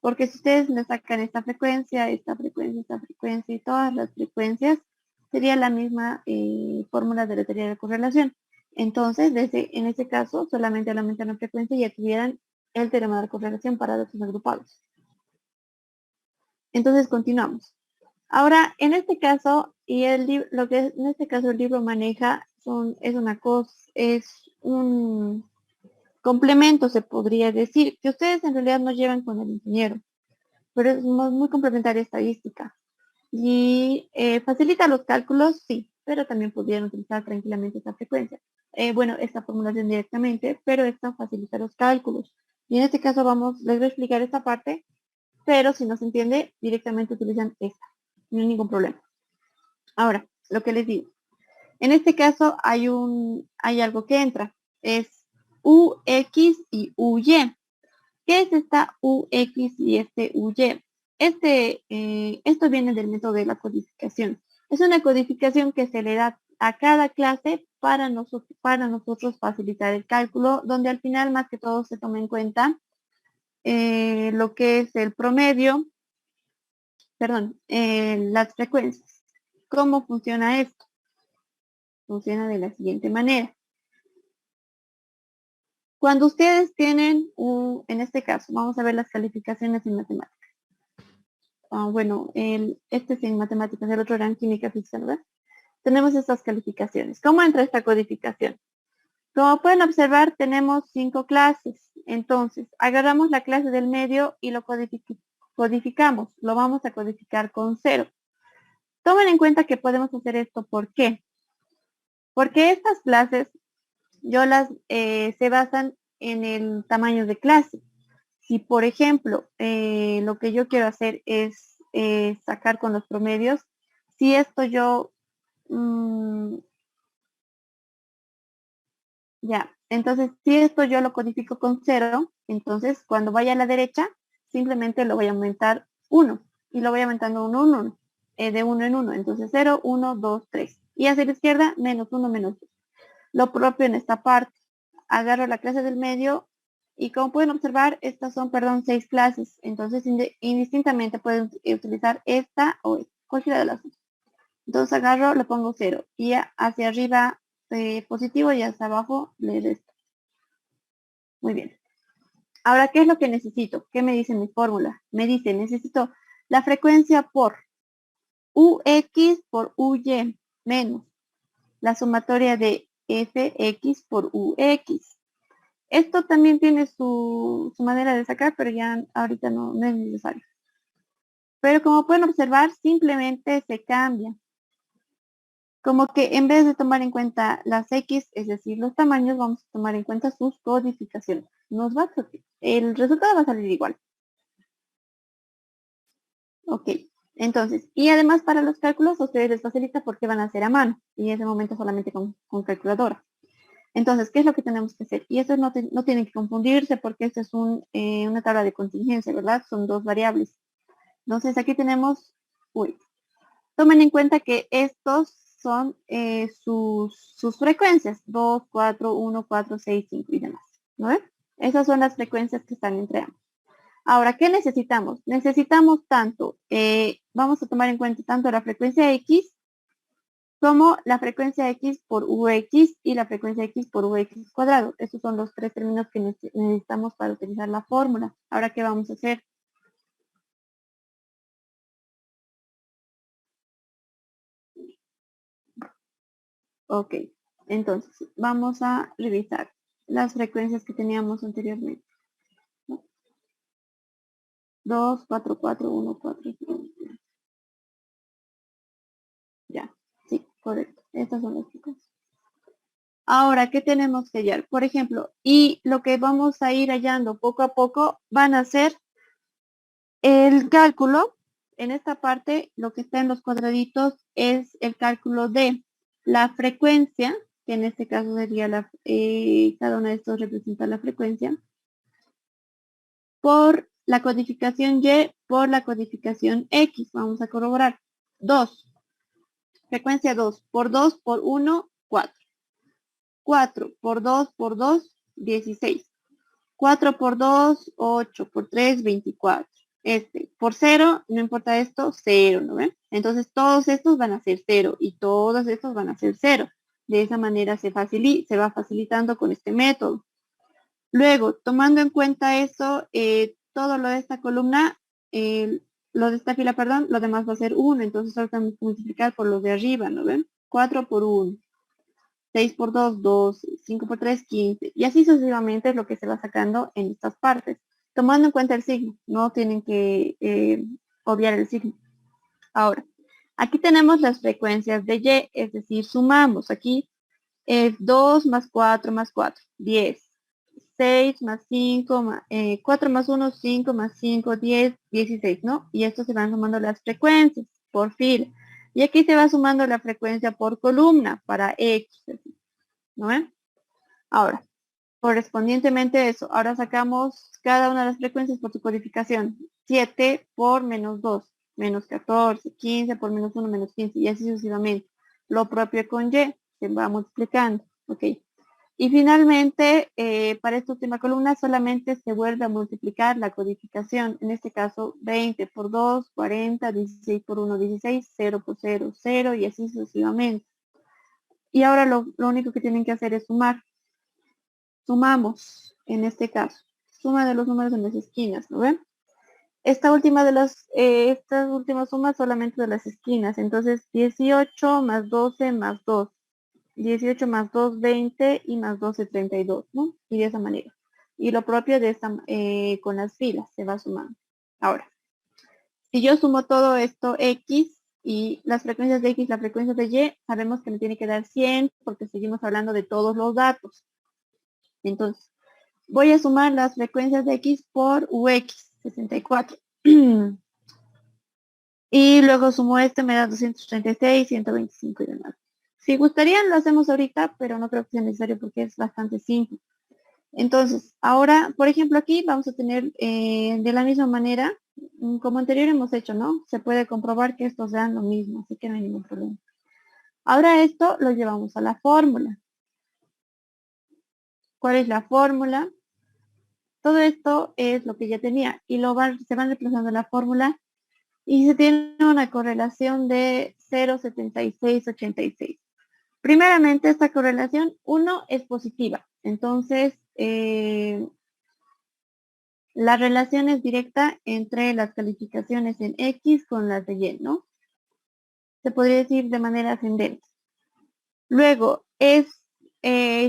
Porque si ustedes le sacan esta frecuencia y todas las frecuencias, sería la misma fórmula de la teoría de correlación. Entonces, en ese caso, solamente al aumentar la frecuencia ya tuvieran el teorema de correlación para datos agrupados. Entonces, continuamos. Ahora, en este caso, lo que en este caso el libro maneja es un complemento, se podría decir, que ustedes en realidad no llevan con el ingeniero, pero es muy complementaria estadística. Y facilita los cálculos, sí, pero también pudieran utilizar tranquilamente esta frecuencia. Esta formulación directamente, pero esta facilita los cálculos. Y en este caso les voy a explicar esta parte, pero si no se entiende, directamente utilizan esta. No hay ningún problema. Ahora, lo que les digo. En este caso hay algo que entra. Es UX y UY. ¿Qué es esta UX y este UY? Esto viene del método de la codificación. Es una codificación que se le da a cada clase para nosotros facilitar el cálculo, donde al final más que todo se toma en cuenta lo que es el promedio, las frecuencias. ¿Cómo funciona esto? Funciona de la siguiente manera. Cuando ustedes tienen, en este caso, vamos a ver las calificaciones en matemáticas. Bueno, este es en matemáticas, el otro era en química física, ¿verdad? Tenemos estas calificaciones. ¿Cómo entra esta codificación? Como pueden observar, tenemos 5 clases. Entonces, agarramos la clase del medio y lo codificamos. Lo vamos a codificar con 0. Tomen en cuenta que podemos hacer esto. ¿Por qué? Porque estas clases se basan en el tamaño de clase. Si, por ejemplo, lo que yo quiero hacer es sacar con los promedios, si esto yo... ya, entonces si esto yo lo codifico con 0, entonces cuando vaya a la derecha, simplemente lo voy a aumentar 1. Y lo voy aumentando 1, 1, de 1 en 1. Entonces 0, 1, 2, 3. Y hacia la izquierda, menos 1, menos 2. Lo propio en esta parte. Agarro la clase del medio y como pueden observar, estas son, 6 clases. Entonces, indistintamente pueden utilizar esta o esta, cualquiera de las dos. Entonces agarro, le pongo 0 y hacia arriba positivo y hacia abajo le resto. Muy bien. Ahora, ¿qué es lo que necesito? ¿Qué me dice mi fórmula? Me dice, necesito la frecuencia por UX por UY menos la sumatoria de FX por UX. Esto también tiene su manera de sacar, pero ya ahorita no es necesario. Pero como pueden observar, simplemente se cambia. Como que en vez de tomar en cuenta las X, es decir, los tamaños, vamos a tomar en cuenta sus codificaciones. El resultado va a salir igual. Ok, entonces, y además para los cálculos, a ustedes les facilita porque van a hacer a mano, y en ese momento solamente con calculadora. Entonces, ¿qué es lo que tenemos que hacer? Y esto no tienen que confundirse porque esto es una tabla de contingencia, ¿verdad? Son 2 variables. Entonces, aquí tenemos, tomen en cuenta que estos son sus frecuencias, 2, 4, 1, 4, 6, 5 y demás. ¿No ven? Esas son las frecuencias que están entre ambos. Ahora, ¿qué necesitamos? Necesitamos vamos a tomar en cuenta tanto la frecuencia X como la frecuencia X por UX y la frecuencia X por UX cuadrado. Estos son los 3 términos que necesitamos para utilizar la fórmula. Ahora, ¿qué vamos a hacer? Ok, entonces vamos a revisar las frecuencias que teníamos anteriormente. 2, 4, 4, 1, 4, 0. Ya, sí, correcto. Estas son las frecuencias. Ahora, ¿qué tenemos que hallar? Por ejemplo, y lo que vamos a ir hallando poco a poco van a ser el cálculo. En esta parte, lo que está en los cuadraditos es el cálculo de la frecuencia, que en este caso sería cada uno de estos representa la frecuencia, por la codificación Y por la codificación X. Vamos a corroborar. 2. Frecuencia 2 por 2 por 1, 4. 4 por 2 por 2, 16. 4 por 2, 8 por 3, 24. Por 0, no importa esto, 0, ¿no ven? Entonces todos estos van a ser 0 y todos estos van a ser 0. De esa manera se va facilitando con este método. Luego, tomando en cuenta eso, todo lo de esta columna, lo de esta fila, perdón, lo demás va a ser 1. Entonces solo tenemos que multiplicar por los de arriba, ¿no ven? 4 por 1. 6 por 2, 12, 5 por 3, 15. Y así sucesivamente es lo que se va sacando en estas partes. Tomando en cuenta el signo, no tienen que obviar el signo. Ahora, aquí tenemos las frecuencias de Y, es decir, sumamos. Aquí es 2 más 4 más 4, 10. 6 más 5, 4 más 1, 5 más 5, 10, 16, ¿no? Y esto se van sumando las frecuencias por fila. Y aquí se va sumando la frecuencia por columna para X, ¿no ven? Ahora, correspondientemente a eso, ahora sacamos cada una de las frecuencias por su codificación. 7 por menos 2, menos 14, 15 por menos 1, menos 15, y así sucesivamente. Lo propio con Y, se va multiplicando, ¿ok? Y finalmente, para esta última columna solamente se vuelve a multiplicar la codificación. En este caso, 20 por 2, 40, 16 por 1, 16, 0 por 0, 0 y así sucesivamente. Y ahora lo único que tienen que hacer es sumar. Sumamos, en este caso. Suma de los números en las esquinas, ¿no ven? Estas últimas sumas solamente de las esquinas. Entonces, 18 más 12 más 2. 18 más 2, 20 y más 12, 32, ¿no? Y de esa manera. Y lo propio de con las filas se va sumando. Ahora, si yo sumo todo esto X y las frecuencias de X, la frecuencia de Y, sabemos que me tiene que dar 100 porque seguimos hablando de todos los datos. Entonces, voy a sumar las frecuencias de X por UX, 64. Y luego sumo me da 236, 125 y demás. Si gustarían, lo hacemos ahorita, pero no creo que sea necesario porque es bastante simple. Entonces, ahora, por ejemplo, aquí vamos a tener de la misma manera, como anterior hemos hecho, ¿no? Se puede comprobar que estos sean lo mismo, así que no hay ningún problema. Ahora esto lo llevamos a la fórmula. ¿Cuál es la fórmula? Todo esto es lo que ya tenía y se van reemplazando la fórmula y se tiene una correlación de 0,7686. Primeramente, esta correlación, 1 es positiva. Entonces, la relación es directa entre las calificaciones en X con las de Y, ¿no? Se podría decir de manera ascendente. Luego, es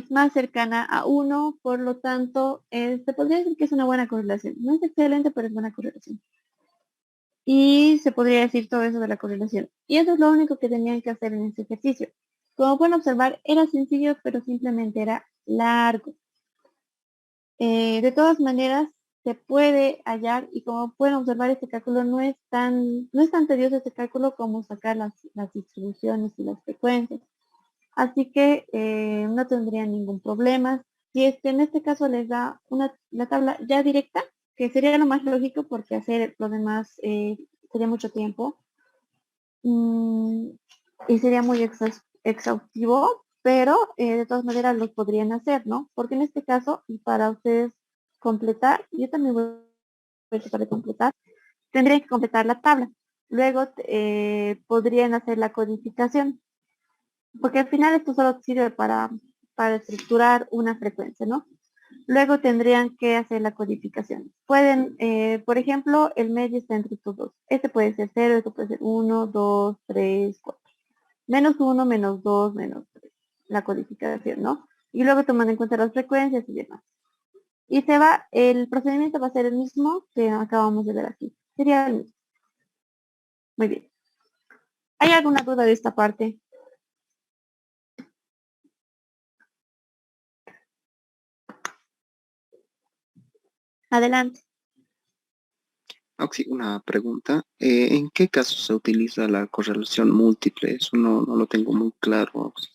más cercana a 1, por lo tanto, se podría decir que es una buena correlación. No es excelente, pero es buena correlación. Y se podría decir todo eso de la correlación. Y eso es lo único que tenían que hacer en este ejercicio. Como pueden observar, era sencillo, pero simplemente era largo. De todas maneras, se puede hallar, y como pueden observar, este cálculo no es tan tedioso este cálculo como sacar las distribuciones y las frecuencias. Así que no tendrían ningún problema. Si es que en este caso les da la tabla ya directa, que sería lo más lógico porque hacer lo demás sería mucho tiempo. Y sería muy exhaustivo, pero de todas maneras los podrían hacer, ¿no? Porque en este caso, y para ustedes completar, yo también voy a tratar de completar, tendrían que completar la tabla. Luego podrían hacer la codificación, porque al final esto solo sirve para estructurar una frecuencia, ¿no? Luego tendrían que hacer la codificación. Pueden, por ejemplo, el medio está entre estos dos. Este puede ser 0, este puede ser 1, 2, 3, 4. Menos 1, menos 2, menos 3. La codificación, ¿no? Y luego toman en cuenta las frecuencias y demás. Y el procedimiento va a ser el mismo que acabamos de ver aquí. Sería el mismo. Muy bien. ¿Hay alguna duda de esta parte? Adelante. Oxy, una pregunta. ¿En qué caso se utiliza la correlación múltiple? Eso no lo tengo muy claro, Oxy.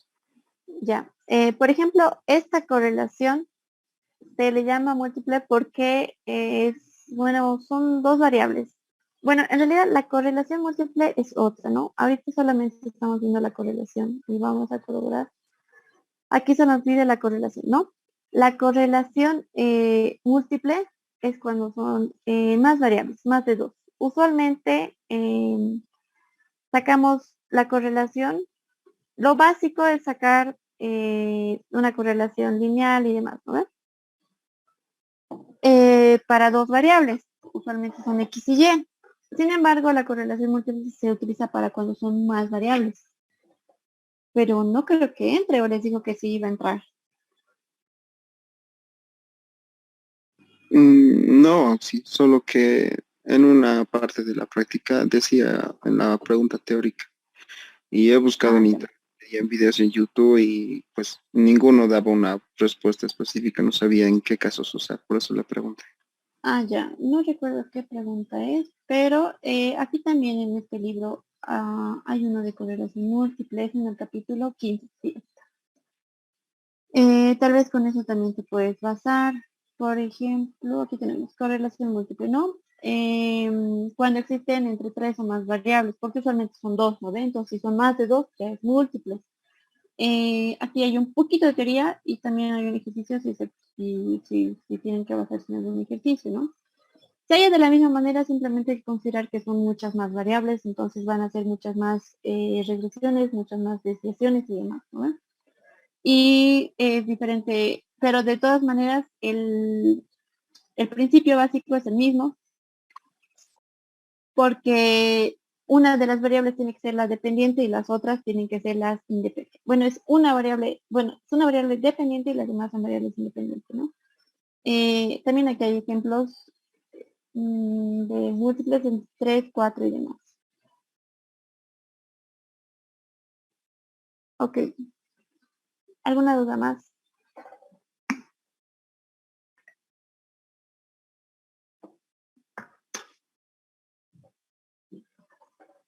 Ya. Por ejemplo, esta correlación se le llama múltiple porque son dos variables. Bueno, en realidad la correlación múltiple es otra, ¿no? Ahorita solamente estamos viendo la correlación y vamos a corroborar. Aquí se nos pide la correlación, ¿no? La correlación múltiple es cuando son más variables, más de dos. Usualmente sacamos la correlación. Lo básico es sacar una correlación lineal y demás, ¿no? Para dos variables, usualmente son X y Y. Sin embargo, la correlación múltiple se utiliza para cuando son más variables. Pero no creo que entre, o les digo que sí iba a entrar. No, sí, solo que en una parte de la práctica decía en la pregunta teórica y he buscado en Ah, ya. internet y en videos en YouTube y pues ninguno daba una respuesta específica, no sabía en qué casos usar, por eso le pregunté. Ah, ya. No recuerdo qué pregunta es, pero aquí también en este libro hay uno de correlación múltiple, es en el capítulo 15. Sí. Tal vez con eso también te puedes basar. Por ejemplo, aquí tenemos correlación múltiple, ¿no? cuando existen entre 3 o más variables, porque usualmente son 2, ¿no ven? Entonces, si son más de 2, ya es múltiples. Aquí hay un poquito de teoría y también hay un ejercicio si tienen que basarse en un ejercicio, ¿no? Si haya de la misma manera, simplemente hay que considerar que son muchas más variables, entonces van a ser muchas más regresiones, muchas más desviaciones y demás, ¿no? Y es diferente, pero de todas maneras el principio básico es el mismo, porque una de las variables tiene que ser la dependiente y las otras tienen que ser las independientes. Bueno, es una variable dependiente y las demás son variables independientes, ¿no? También aquí hay ejemplos de múltiples en 3, 4 y demás. Ok. ¿Alguna duda más?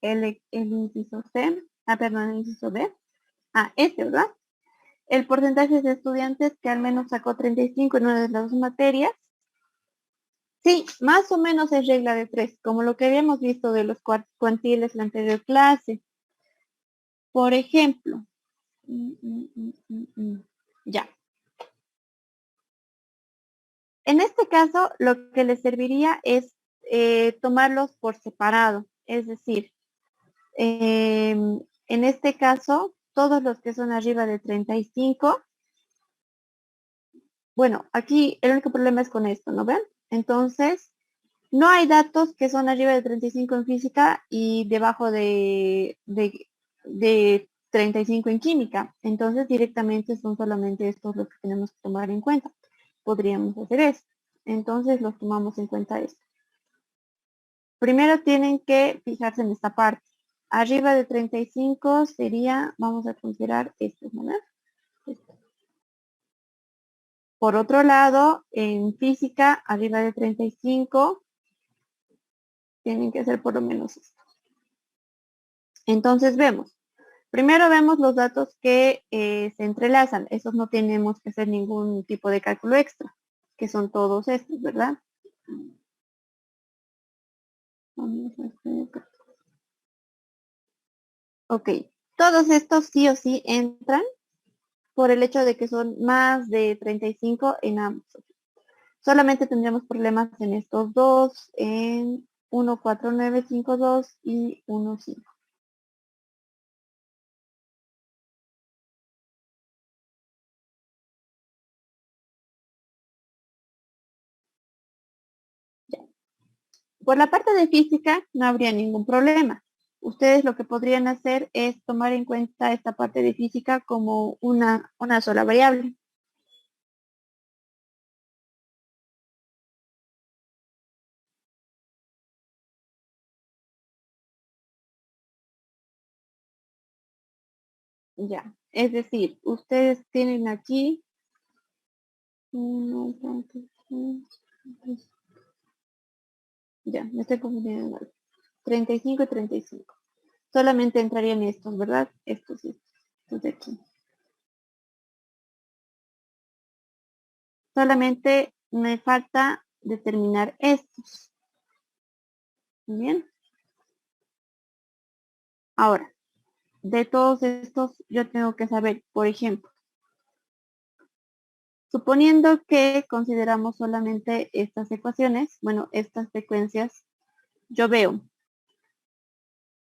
El inciso C. Perdón, el inciso B. ¿Verdad? El porcentaje de estudiantes que al menos sacó 35 en una de las dos materias. Sí, más o menos es regla de 3, como lo que habíamos visto de los cuantiles en la anterior clase. Por ejemplo, ya. En este caso, lo que les serviría es tomarlos por separado. Es decir, en este caso, todos los que son arriba de 35, bueno, aquí el único problema es con esto, ¿no ven? Entonces, no hay datos que son arriba de 35 en física y debajo de 35 en química. Entonces, directamente son solamente estos los que tenemos que tomar en cuenta. Podríamos hacer eso. Entonces, los tomamos en cuenta esto. Primero tienen que fijarse en esta parte. Arriba de 35 sería, vamos a considerar esto, ¿no? Por otro lado, en física, arriba de 35, tienen que ser por lo menos esto. Entonces vemos. Primero vemos los datos que se entrelazan. Esos no tenemos que hacer ningún tipo de cálculo extra, que son todos estos, ¿verdad? Ok. Todos estos sí o sí entran por el hecho de que son más de 35 en ambos. Solamente tendríamos problemas en estos dos, en 14952 y 15. Por la parte de física no habría ningún problema. Ustedes lo que podrían hacer es tomar en cuenta esta parte de física como una sola variable. Ya, es decir, ustedes tienen aquí ya, me estoy confundiendo. 35 y 35. Solamente entrarían estos, ¿verdad? Estos de aquí. Solamente me falta determinar estos. Bien. Ahora, de todos estos, yo tengo que saber, por ejemplo, suponiendo que consideramos solamente estas ecuaciones, bueno, estas secuencias, yo veo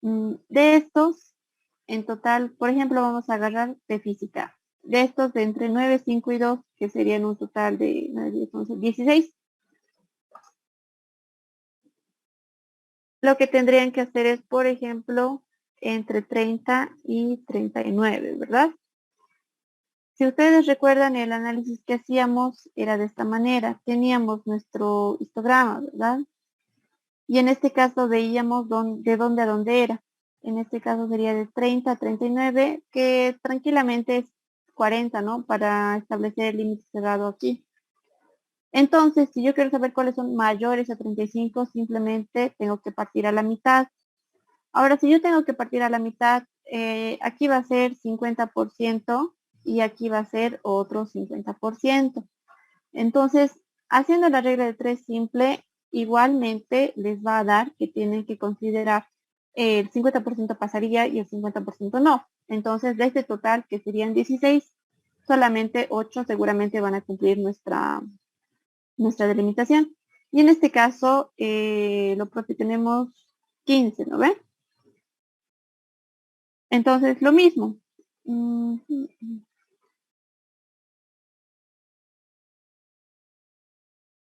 de estos, en total, por ejemplo, vamos a agarrar de física. De estos de entre 9, 5 y 2, que serían un total de 9, 10, 11, 16. Lo que tendrían que hacer es, por ejemplo, entre 30 y 39, ¿verdad? Si ustedes recuerdan, el análisis que hacíamos era de esta manera. Teníamos nuestro histograma, ¿verdad? Y en este caso veíamos de dónde a dónde era. En este caso sería de 30 a 39, que tranquilamente es 40, ¿no? Para establecer el límite cerrado aquí. Entonces, si yo quiero saber cuáles son mayores a 35, simplemente tengo que partir a la mitad. Ahora, si yo tengo que partir a la mitad, aquí va a ser 50% y aquí va a ser otro 50%. Entonces, haciendo la regla de 3 simple, igualmente les va a dar que tienen que considerar el 50% pasaría y el 50% no. Entonces, de este total, que serían 16, solamente 8 seguramente van a cumplir nuestra delimitación. Y en este caso, lo propio tenemos 15, ¿no ve? Entonces, lo mismo.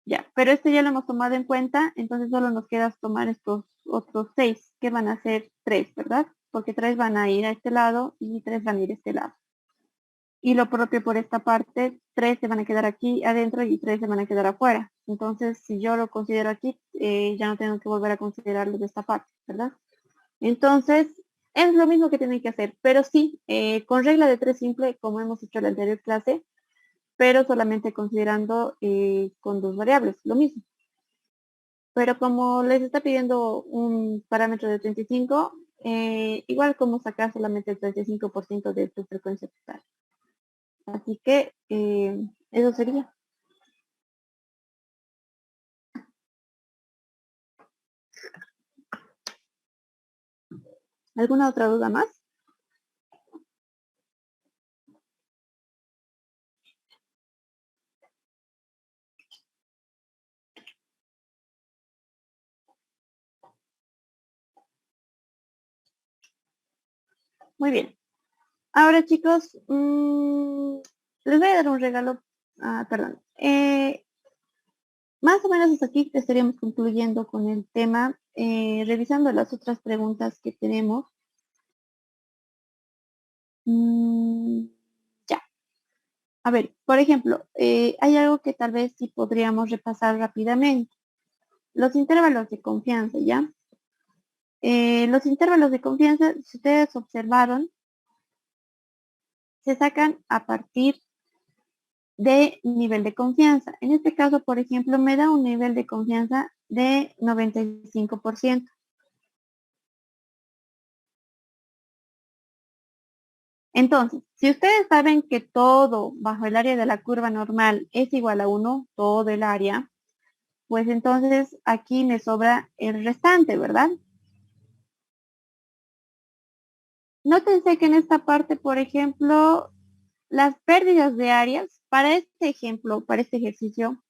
Ya, pero este ya lo hemos tomado en cuenta, entonces solo nos queda tomar estos otros 6, que van a ser 3, ¿verdad? Porque 3 van a ir a este lado y 3 van a ir a este lado. Y lo propio por esta parte, 3 se van a quedar aquí adentro y 3 se van a quedar afuera. Entonces, si yo lo considero aquí, ya no tengo que volver a considerarlo de esta parte, ¿verdad? Entonces, es lo mismo que tienen que hacer, pero sí, con regla de 3 simple, como hemos hecho en la anterior clase, pero solamente considerando con 2 variables, lo mismo. Pero como les está pidiendo un parámetro de 35, igual como sacar solamente el 35% de tu frecuencia total. Así que eso sería. ¿Alguna otra duda más? Muy bien. Ahora, chicos, les voy a dar un regalo. Perdón. Más o menos hasta aquí estaríamos concluyendo con el tema, revisando las otras preguntas que tenemos. Ya. A ver, por ejemplo, hay algo que tal vez sí podríamos repasar rápidamente. Los intervalos de confianza, ¿ya? Los intervalos de confianza, si ustedes observaron, se sacan a partir de nivel de confianza. En este caso, por ejemplo, me da un nivel de confianza de 95%. Entonces, si ustedes saben que todo bajo el área de la curva normal es igual a 1, todo el área, pues entonces aquí me sobra el restante, ¿verdad? Nótense que en esta parte, por ejemplo, las pérdidas de áreas, para este ejemplo, para este ejercicio,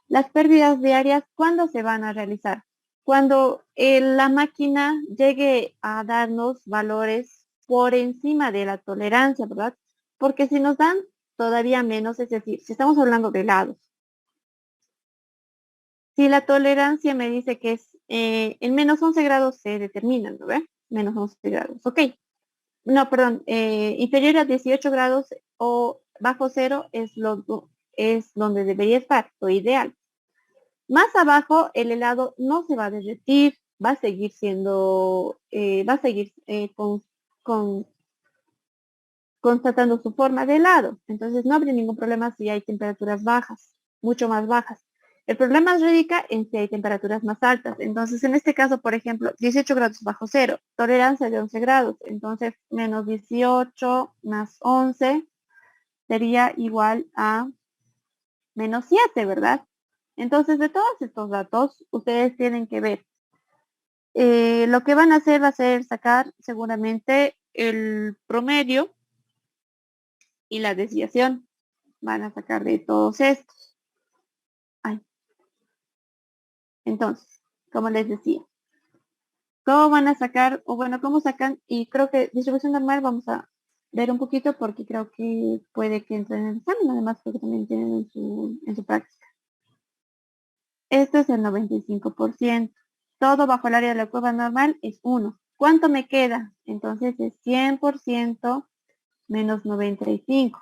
las pérdidas de áreas, ¿cuándo se van a realizar? Cuando la máquina llegue a darnos valores por encima de la tolerancia, ¿verdad? Porque si nos dan todavía menos, es decir, si estamos hablando de lados, si la tolerancia me dice que es en menos 11 grados se determina, ¿no ve? Menos 11 grados, ok. No, perdón, inferior a 18 grados o bajo cero es donde debería estar, lo ideal. Más abajo, el helado no se va a derretir, va a seguir siendo, va a seguir constatando su forma de helado. Entonces no habría ningún problema si hay temperaturas bajas, mucho más bajas. El problema radica en si hay temperaturas más altas. Entonces, en este caso, por ejemplo, 18 grados bajo cero, tolerancia de 11 grados. Entonces, menos 18 más 11 sería igual a menos 7, ¿verdad? Entonces, de todos estos datos, ustedes tienen que ver. Lo que van a hacer va a ser sacar seguramente el promedio y la desviación. Van a sacar de todos estos. Ay. Entonces, como les decía, ¿cómo van a sacar? O bueno, ¿cómo sacan? Y creo que distribución normal vamos a ver un poquito porque creo que puede que entren en el examen, además porque también tienen en su práctica. Esto es el 95%. Todo bajo el área de la curva normal es 1. ¿Cuánto me queda? Entonces es 100% menos 95.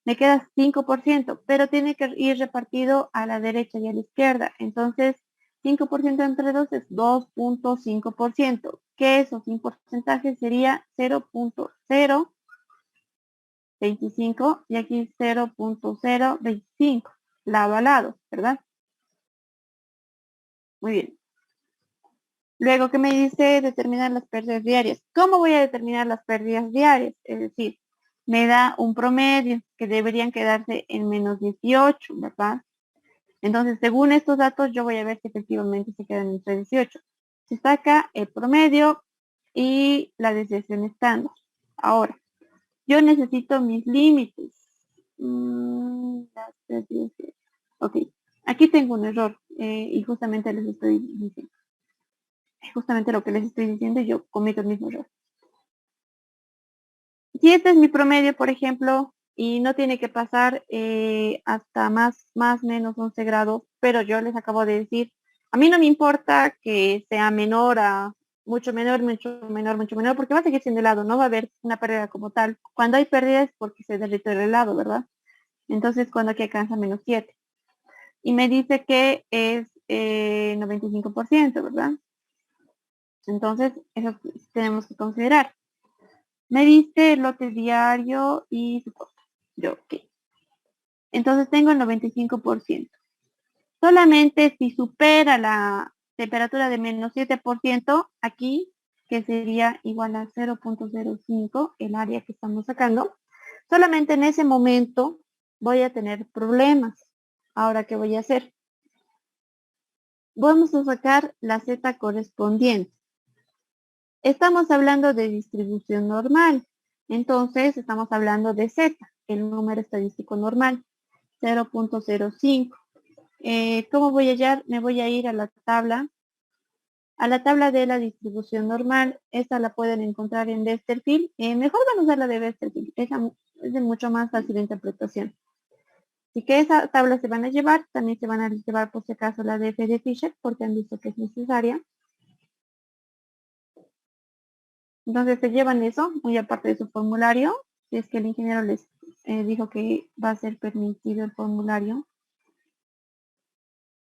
Me queda 5%, pero tiene que ir repartido a la derecha y a la izquierda. Entonces, 5% entre 2 es 2.5%, que eso sin porcentaje sería 0.025 y aquí 0.025, lado a lado, ¿verdad? Muy bien. Luego, ¿qué me dice determinar las pérdidas diarias? ¿Cómo voy a determinar las pérdidas diarias? Es decir, me da un promedio que deberían quedarse en menos 18, ¿verdad? Entonces, según estos datos, yo voy a ver si efectivamente se quedan entre 18. Se saca el promedio y la desviación estándar. Ahora, yo necesito mis límites. Las desviaciones. Ok, aquí tengo un error y justamente les estoy diciendo. Justamente lo que les estoy diciendo, yo cometo el mismo error. Si este es mi promedio, por ejemplo, y no tiene que pasar hasta más menos 11 grados, pero yo les acabo de decir, a mí no me importa que sea menor a mucho menor, porque va a seguir siendo helado, no va a haber una pérdida como tal. Cuando hay pérdida es porque se derrite el helado, ¿verdad? Entonces, cuando aquí alcanza -7. Y me dice que es 95%, ¿verdad? Entonces, eso tenemos que considerar. Me dice el lote diario y su costo. Yo, ok. Entonces tengo el 95%. Solamente si supera la temperatura de -7%, aquí, que sería igual a 0.05, el área que estamos sacando, solamente en ese momento voy a tener problemas. Ahora, ¿qué voy a hacer? Vamos a sacar la Z correspondiente. Estamos hablando de distribución normal. Entonces, estamos hablando de Z, el número estadístico normal, 0.05. ¿Cómo voy a hallar? Me voy a ir a la tabla de la distribución normal. Esta la pueden encontrar en Westerfield. Mejor van a usar la de Westerfield. Es de mucho más fácil interpretación. Así que esa tabla se van a llevar. También se van a llevar por si acaso la de F de Fisher, porque han visto que es necesaria. Entonces se llevan eso, muy aparte de su formulario, si es que el ingeniero les dijo que va a ser permitido el formulario.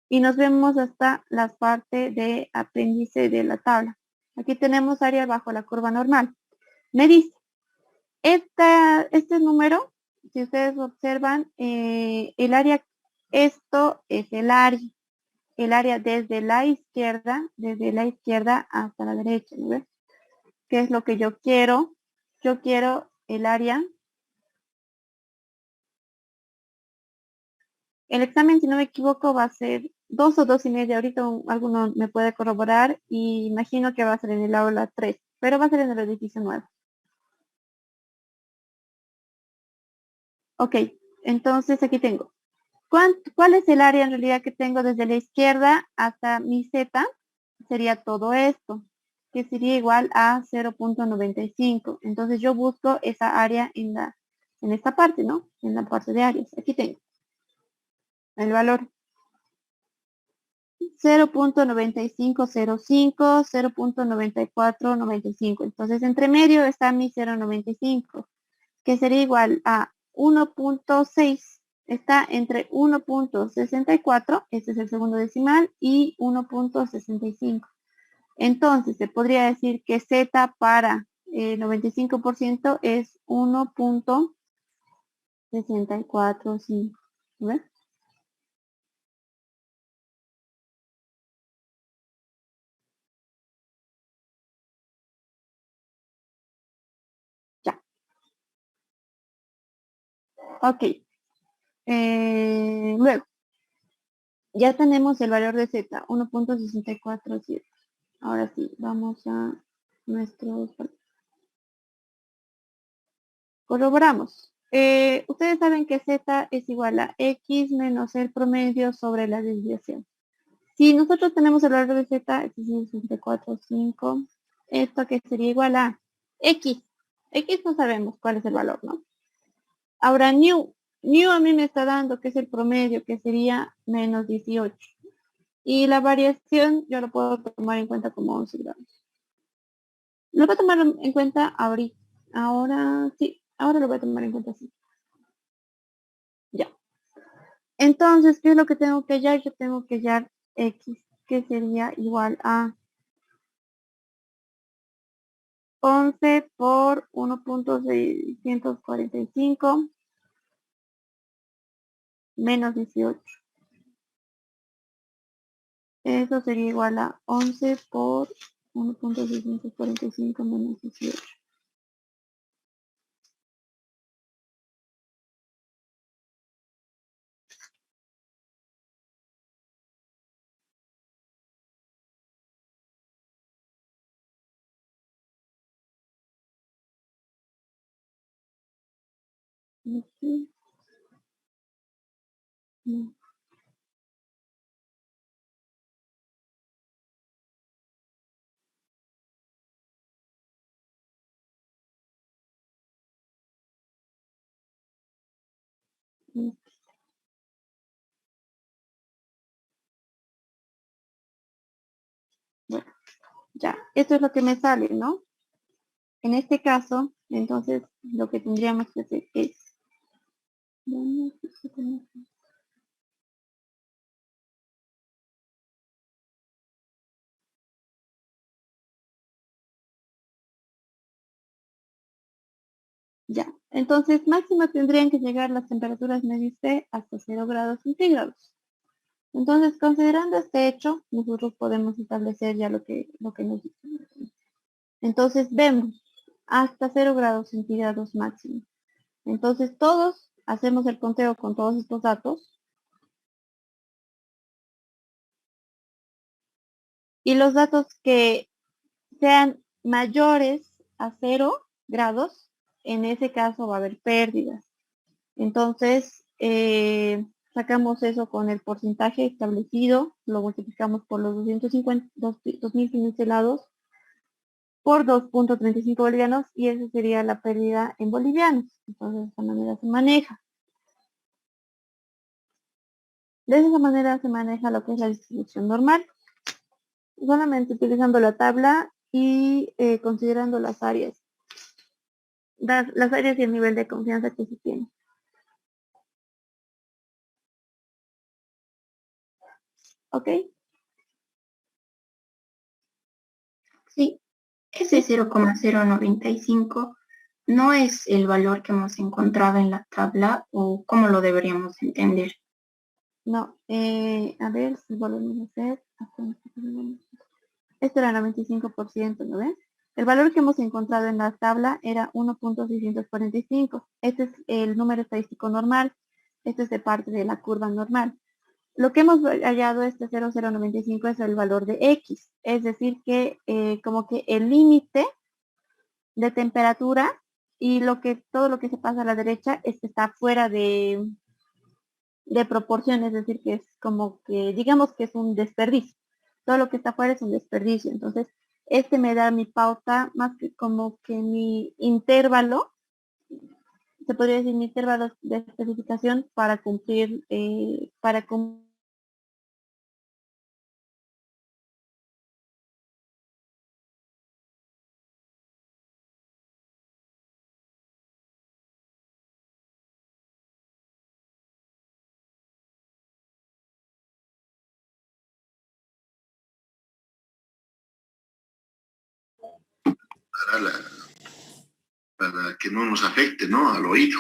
Y nos vemos hasta la parte de apéndice de la tabla. Aquí tenemos área bajo la curva normal. Me dice, este número, si ustedes observan, el área, esto es el área desde la izquierda hasta la derecha, ¿no ves? ¿Qué es lo que yo quiero? Yo quiero el área. El examen, si no me equivoco, va a ser 2 o 2.5. Ahorita alguno me puede corroborar y imagino que va a ser en el aula 3, pero va a ser en el edificio 9. Ok, entonces aquí tengo. ¿Cuál es el área en realidad que tengo desde la izquierda hasta mi Z? Sería todo esto, que sería igual a 0.95. Entonces yo busco esa área en esta parte, ¿no? En la parte de áreas. Aquí tengo el valor 0.9505, 0.9495. Entonces entre medio está mi 0.95, que sería igual a 1.6. Está entre 1.64, este es el segundo decimal, y 1.65. Entonces se podría decir que Z para 95% es 1.645. ¿Ves? Ya. Ok. Luego, ya tenemos el valor de Z, 1.647. Ahora sí, vamos a nuestros... Corroboramos. Ustedes saben que Z es igual a X menos el promedio sobre la desviación. Si nosotros tenemos el valor de Z, es decir, 64,5, esto que sería igual a X. X no sabemos cuál es el valor, ¿no? Ahora, new a mí me está dando que es el promedio, que sería menos 18. Y la variación yo lo puedo tomar en cuenta como 11 grados. Lo voy a tomar en cuenta ahorita. Ahora sí, ahora lo voy a tomar en cuenta así. Ya. Entonces, ¿qué es lo que tengo que hallar? Yo tengo que hallar X, que sería igual a 11 por 1.645 menos 18. Eso sería igual a 11 por 1.645 menos 18. Aquí. Mm. Mm. Bueno, ya, esto es lo que me sale, ¿no? En este caso, entonces, lo que tendríamos que hacer es... Ya, entonces máximo tendrían que llegar las temperaturas medio C hasta 0 grados centígrados. Entonces, considerando este hecho, nosotros podemos establecer ya lo que nos dice. Entonces, vemos hasta 0 grados centígrados máximo. Entonces, todos hacemos el conteo con todos estos datos. Y los datos que sean mayores a 0 grados, en ese caso va a haber pérdidas. Entonces, sacamos eso con el porcentaje establecido, lo multiplicamos por los 2.000 pincelados por 2.35 bolivianos y esa sería la pérdida en bolivianos. Entonces, de esa manera se maneja. De esa manera se maneja lo que es la distribución normal, solamente utilizando la tabla y considerando las áreas. Las áreas y el nivel de confianza que se tiene. ¿Ok? Sí, ese 0,095 no es el valor que hemos encontrado en la tabla o cómo lo deberíamos entender. No, a ver si volvemos a hacer. Esto era 95%, ¿no ves? El valor que hemos encontrado en la tabla era 1.645. Este es el número estadístico normal. Este es de parte de la curva normal. Lo que hemos hallado, este 0,095, es el valor de X. Es decir, que como que el límite de temperatura y todo lo que se pasa a la derecha está fuera de proporción, es decir, que es como que, digamos que es un desperdicio. Todo lo que está afuera es un desperdicio. Entonces, este me da mi pauta más que como que mi intervalo, se podría decir mi intervalo de especificación para cumplir, para que no nos afecte, ¿no? Al oído.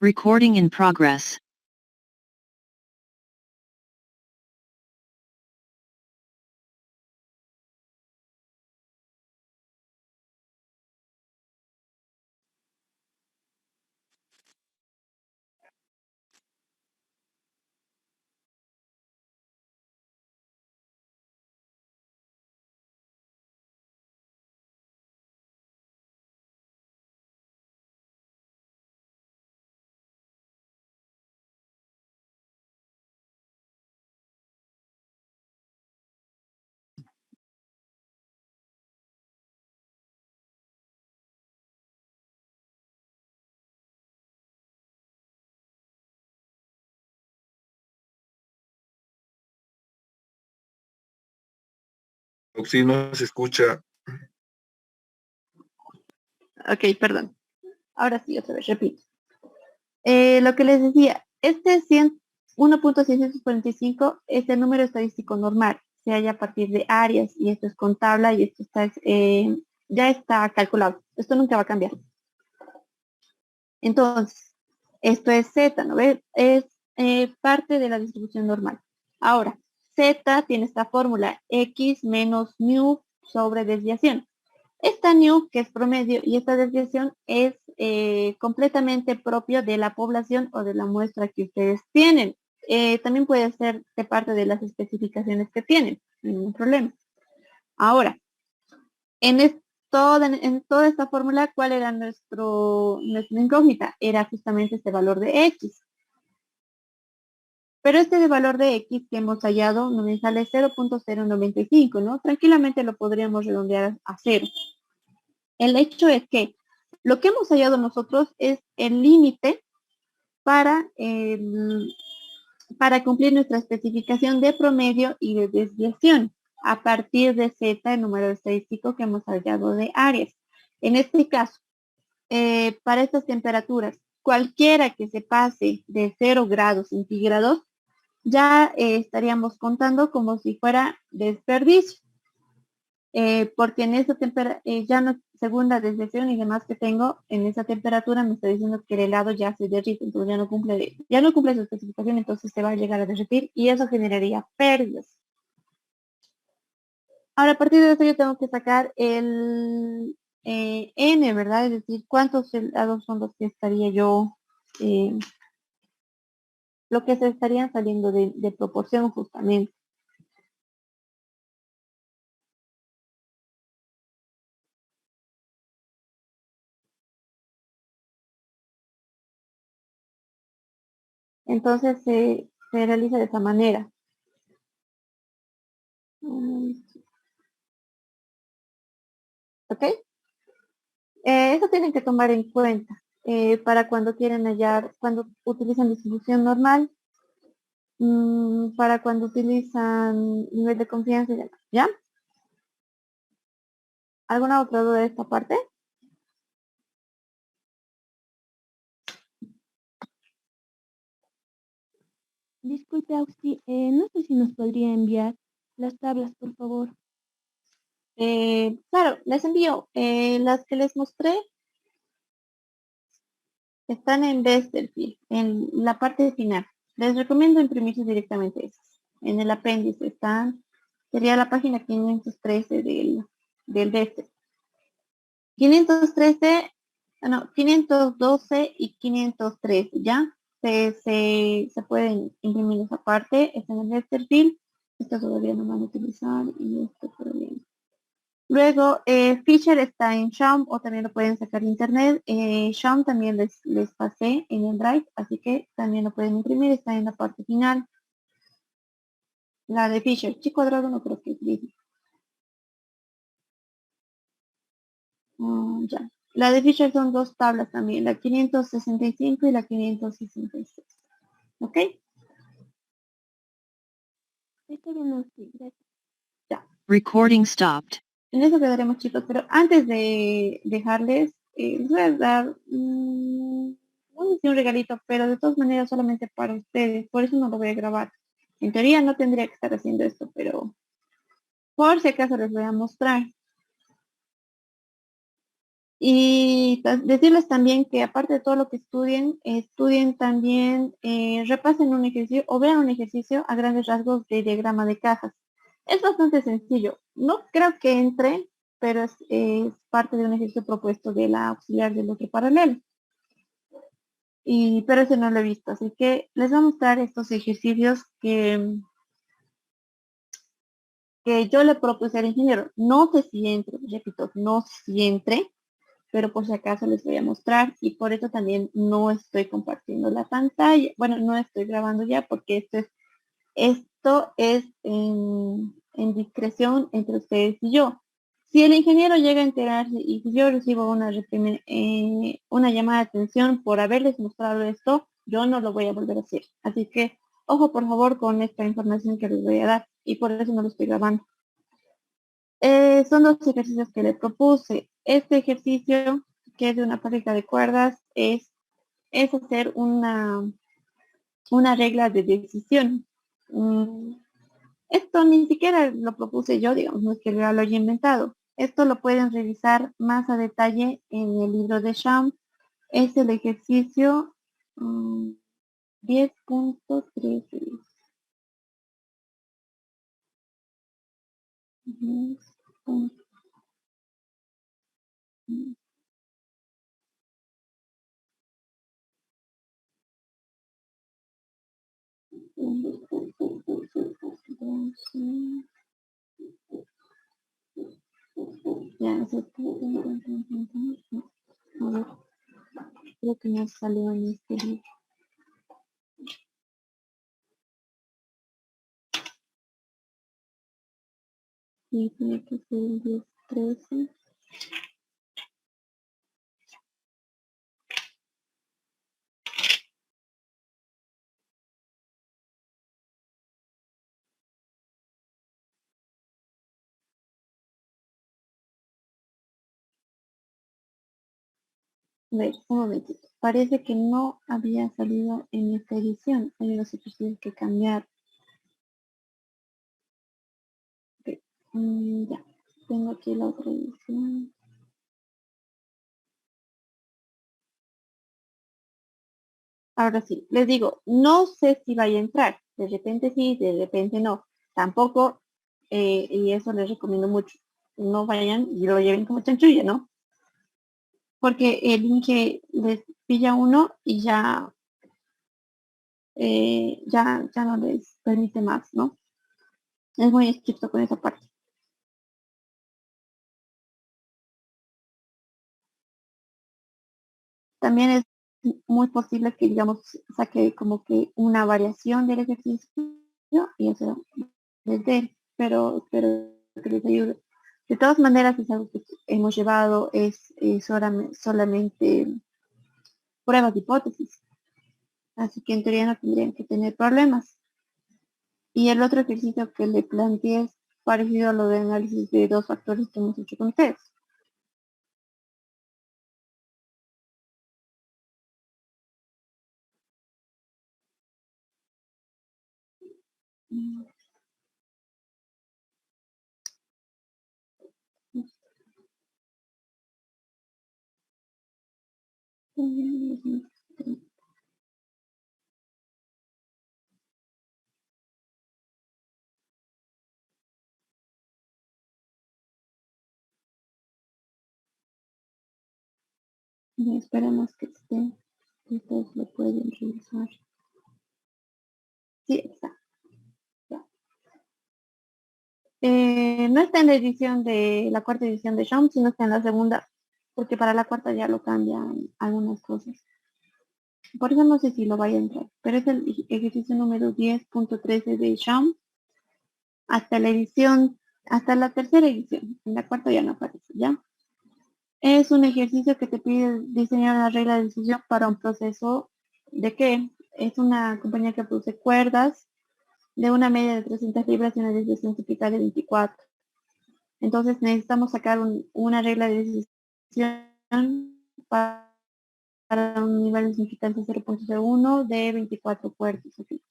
Recording in progress. Si no se escucha. Ok, perdón. Ahora sí, otra vez, repito. Lo que les decía, este 1.645 es el número estadístico normal, se halla a partir de áreas, y esto es con tabla, y esto está, ya está calculado. Esto nunca va a cambiar. Entonces, esto es Z, ¿no ves? Es parte de la distribución normal. Ahora, Z tiene esta fórmula, X menos mu sobre desviación. Esta nu, que es promedio, y esta desviación es completamente propio de la población o de la muestra que ustedes tienen. También puede ser de parte de las especificaciones que tienen, ningún problema. Ahora, en toda esta fórmula, ¿cuál era nuestra incógnita? Era justamente este valor de X. Pero este valor de X que hemos hallado no me sale 0.095, ¿no? Tranquilamente lo podríamos redondear a 0. El hecho es que lo que hemos hallado nosotros es el límite para cumplir nuestra especificación de promedio y de desviación a partir de Z, el número estadístico que hemos hallado de áreas. En este caso, para estas temperaturas, cualquiera que se pase de 0 grados centígrados, ya estaríamos contando como si fuera desperdicio. Porque en esa ya no, según la desviación y demás que tengo, en esa temperatura me está diciendo que el helado ya se derrite, entonces ya no cumple su especificación, entonces se va a llegar a derretir y eso generaría pérdidas. Ahora, a partir de eso yo tengo que sacar el N, ¿verdad? Es decir, cuántos helados son los que estaría yo, lo que se estarían saliendo de proporción justamente. Entonces se realiza de esa manera. ¿Ok? Eso tienen que tomar en cuenta para cuando quieren hallar, cuando utilizan distribución normal, para cuando utilizan nivel de confianza y demás, ¿ya? ¿Alguna otra duda de esta parte? Disculpe, Auxi, no sé si nos podría enviar las tablas, por favor. Claro, les envío las que les mostré. Están en Westerfield, en la parte final. Les recomiendo imprimirse directamente esas. En el apéndice están, sería la página 513 del Wester. 513, no, 512 y 513, ¿ya? Se pueden imprimir esa parte, está en el Westerfield. Esto todavía no van a utilizar y esto todavía no. Luego, Fisher está en Sham o también lo pueden sacar de internet. Sham también les pasé en el Drive, así que también lo pueden imprimir, está en la parte final. La de Fisher, chi cuadrado no creo que es mismo. Ya. La de Fisher son dos tablas también, la 565 y la 566. ¿Ok? Está bien, Auxi, gracias. Recording stopped. En eso quedaremos, chicos, pero antes de dejarles, les voy a dar no sé si un regalito, pero de todas maneras solamente para ustedes, por eso no lo voy a grabar. En teoría no tendría que estar haciendo esto, pero por si acaso les voy a mostrar. Y decirles también que aparte de todo lo que estudien también, repasen un ejercicio o vean un ejercicio a grandes rasgos de diagrama de cajas. Es bastante sencillo. No creo que entre, pero es parte de un ejercicio propuesto de la auxiliar del otro paralelo. Pero ese no lo he visto, así que les voy a mostrar estos ejercicios que yo le propuse al ingeniero. No sé si entre, repito, no sé si entre, pero por si acaso les voy a mostrar y por eso también no estoy compartiendo la pantalla. Bueno, no estoy grabando ya porque esto es en discreción entre ustedes y yo. Si el ingeniero llega a enterarse y si yo recibo una llamada de atención por haberles mostrado esto, yo no lo voy a volver a hacer. Así que, ojo por favor con esta información que les voy a dar y por eso no lo estoy grabando. Son dos ejercicios que le propuse. Este ejercicio, que es de una pareja de cuerdas, es es hacer una regla de decisión. Esto ni siquiera lo propuse yo, digamos, no es que lo haya inventado. Esto lo pueden revisar más a detalle en el libro de Sham. Es el ejercicio 10.13. 10.13. Ya, a ver, creo que no salió en este libro. Sí, tiene que ser el 10.13. A ver, un momentito. Parece que no había salido en esta edición. Hay unos ejercicios que cambiar. Okay. Ya, tengo aquí la otra edición. Ahora sí, les digo, no sé si vaya a entrar. De repente sí, de repente no. Tampoco, y eso les recomiendo mucho, no vayan y lo lleven como chanchulla, ¿no? Porque el Inge les pilla uno y ya no les permite más, ¿no? Es muy estricto con esa parte. También es muy posible que, digamos, saque como que una variación del ejercicio y eso les dé, pero espero que les ayude. De todas maneras, es algo que hemos llevado, es solamente pruebas de hipótesis, así que en teoría no tendrían que tener problemas. Y el otro ejercicio que le planteé es parecido a lo de análisis de dos factores que hemos hecho con ustedes. Y esperemos que esté, que ustedes lo pueden revisar. Sí, está. No está en la edición de la cuarta edición de Sham, sino está en la segunda, porque para la cuarta ya lo cambian algunas cosas. Por eso no sé si lo vaya a entrar, pero es el ejercicio número 10.13 de Sham hasta la edición, hasta la tercera edición. En la cuarta ya no aparece, ¿ya? Es un ejercicio que te pide diseñar una regla de decisión para un proceso de qué? Es una compañía que produce cuerdas de una media de 300 libras y una desviación típica de 24. Entonces necesitamos sacar una regla de decisión para un nivel de significancia 0.01 de 24 puertos. ¿Okay?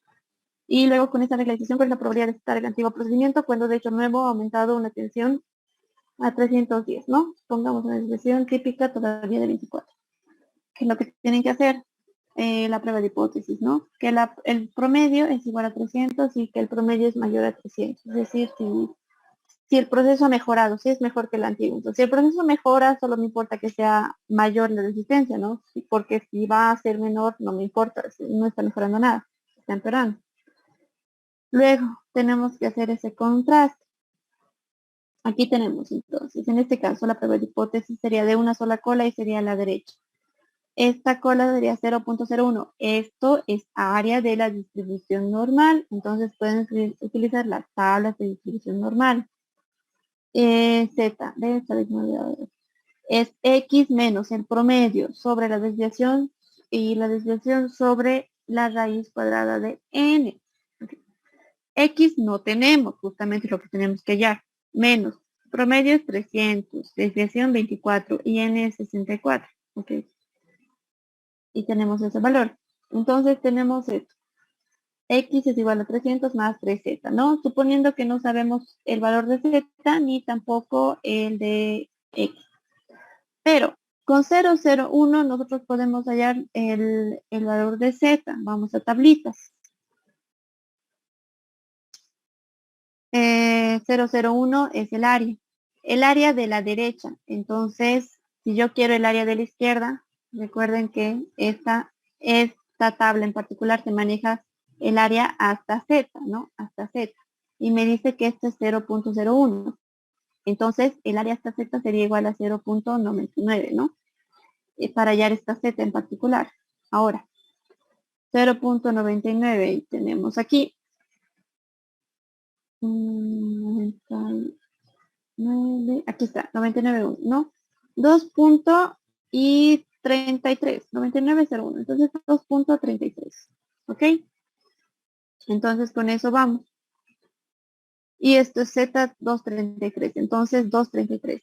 Y luego con esta regla de decisión, ¿cuál es la probabilidad de citar el antiguo procedimiento cuando de hecho nuevo ha aumentado una tensión a 310, ¿no? Pongamos una desviación típica todavía de 24. ¿Qué es lo que tienen que hacer? La prueba de hipótesis, ¿no? Que el promedio es igual a 300 y que el promedio es mayor a 300. Es decir, si el proceso ha mejorado, si es mejor que el antiguo. Entonces, si el proceso mejora, solo me importa que sea mayor la resistencia, ¿no? Porque si va a ser menor, no me importa, no está mejorando nada, está empeorando. Luego, tenemos que hacer ese contraste. Aquí tenemos, entonces, en este caso, la prueba de hipótesis sería de una sola cola y sería a la derecha. Esta cola sería 0.01. Esto es área de la distribución normal, entonces pueden utilizar las tablas de distribución normal. Z, de esta es X menos el promedio sobre la desviación y la desviación sobre la raíz cuadrada de N. Okay. X no tenemos, justamente lo que tenemos que hallar. Menos, promedio es 300, desviación 24 y N es 64. Okay. y tenemos ese valor. Entonces tenemos esto. X es igual a 300 más 3z, ¿no? Suponiendo que no sabemos el valor de z ni tampoco el de x. Pero con 0,01 nosotros podemos hallar el valor de z. Vamos a tablitas. 0,01 es el área. El área de la derecha. Entonces, si yo quiero el área de la izquierda, recuerden que esta tabla en particular se maneja el área hasta z, ¿no? Hasta z. Y me dice que este es 0,01. Entonces, el área hasta z sería igual a 0,99, ¿no? Para hallar esta z en particular. Ahora, 0,99 y tenemos aquí 99, aquí está, 99, ¿no? 2.33, 99.01, entonces 2.33, ¿ok? Entonces con eso vamos. Y esto es Z 233, entonces 233.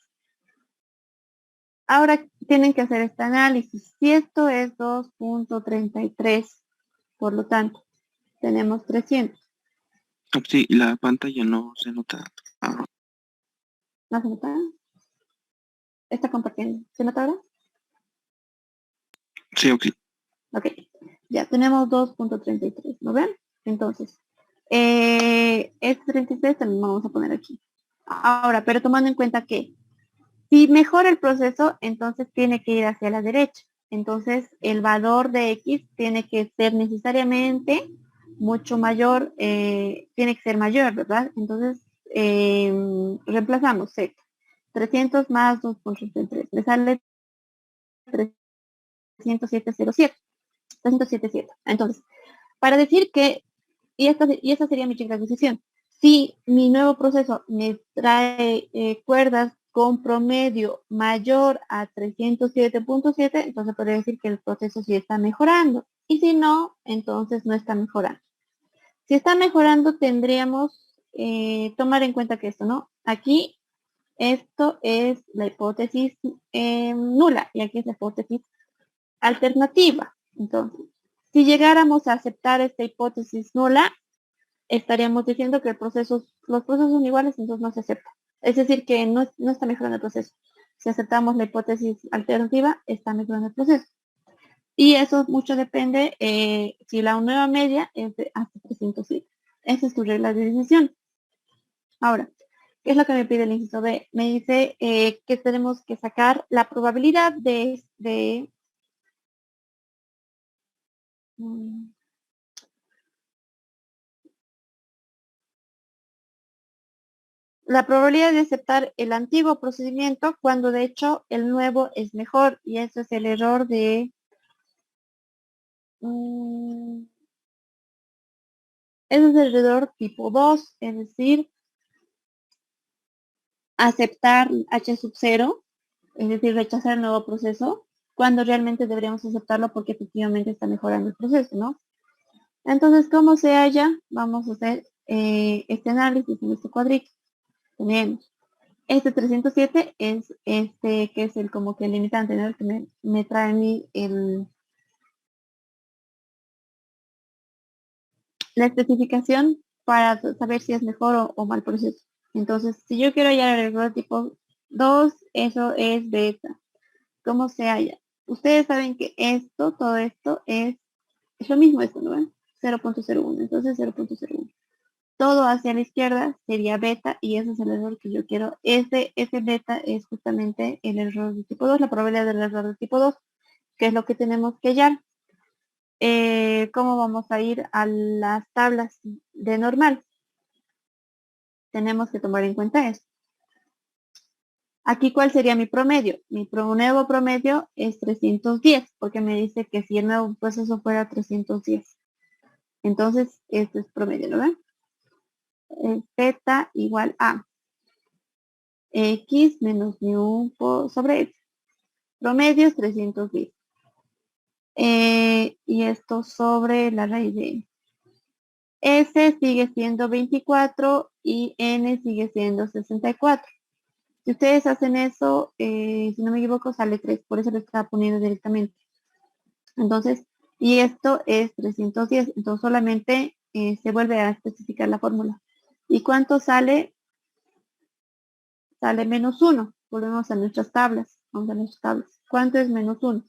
Ahora tienen que hacer este análisis. Si esto es 2.33, por lo tanto, tenemos 300. Sí, la pantalla no se nota. Ah, ¿No se nota? Está compartiendo. ¿Se nota ahora? sí, ok. Ok, ya tenemos 2.33, ¿no ven? Entonces, este 33 también vamos a poner aquí. Ahora, pero tomando en cuenta que si mejora el proceso, entonces tiene que ir hacia la derecha. Entonces, el valor de X tiene que ser necesariamente mucho mayor, tiene que ser mayor, ¿verdad? Entonces, reemplazamos Z. 300 más 2.33. Le sale 307.07. 307.7. Entonces, para decir que, y esta sería mi chica decisión, si mi nuevo proceso me trae cuerdas con promedio mayor a 307.7, entonces podría decir que el proceso sí está mejorando. Y si no, entonces no está mejorando. Si está mejorando, tendríamos tomar en cuenta que esto, ¿no? Aquí, esto es la hipótesis nula y aquí es la hipótesis alternativa. Entonces, si llegáramos a aceptar esta hipótesis nula, estaríamos diciendo que los procesos son iguales, entonces no se acepta. Es decir, que no está mejorando el proceso. Si aceptamos la hipótesis alternativa, está mejorando el proceso. Y eso mucho depende si la nueva media es de hasta 307. Esa es tu regla de decisión. Ahora, ¿qué es lo que me pide el inciso B? Me dice que tenemos que sacar la probabilidad la probabilidad de aceptar el antiguo procedimiento cuando de hecho el nuevo es mejor, y eso es el error de ese es el error tipo 2, es decir, aceptar H sub 0, es decir, rechazar el nuevo proceso, cuando realmente deberíamos aceptarlo porque efectivamente está mejorando el proceso, ¿no? Entonces, ¿cómo se halla? Vamos a hacer este análisis en este cuadrito. Tenemos este 307 es este que es el como que el limitante, ¿no? El que me trae a mí la especificación para saber si es mejor o mal proceso. Entonces, si yo quiero hallar el error tipo 2, eso es beta. ¿Cómo se halla? Ustedes saben que todo esto es lo mismo esto, ¿no ven? 0.01, entonces 0.01. Todo hacia la izquierda sería beta y ese es el error que yo quiero. Ese beta es justamente el error de tipo 2, la probabilidad del error de tipo 2, que es lo que tenemos que hallar. ¿Cómo vamos a ir a las tablas de normal? Tenemos que tomar en cuenta esto. Aquí, ¿cuál sería mi promedio? Mi nuevo promedio es 310, porque me dice que si el nuevo proceso fuera 310. Entonces, este es promedio, ¿no ven? Beta igual a X menos mu sobre X. Promedio es 310. Y esto sobre la raíz de S sigue siendo 24 y N sigue siendo 64. Si ustedes hacen eso, si no me equivoco, sale 3. Por eso lo estaba poniendo directamente. Entonces, y esto es 310. Entonces, solamente se vuelve a especificar la fórmula. ¿Y cuánto sale? Sale -1. Volvemos a nuestras tablas. Vamos a nuestras tablas. ¿Cuánto es -1?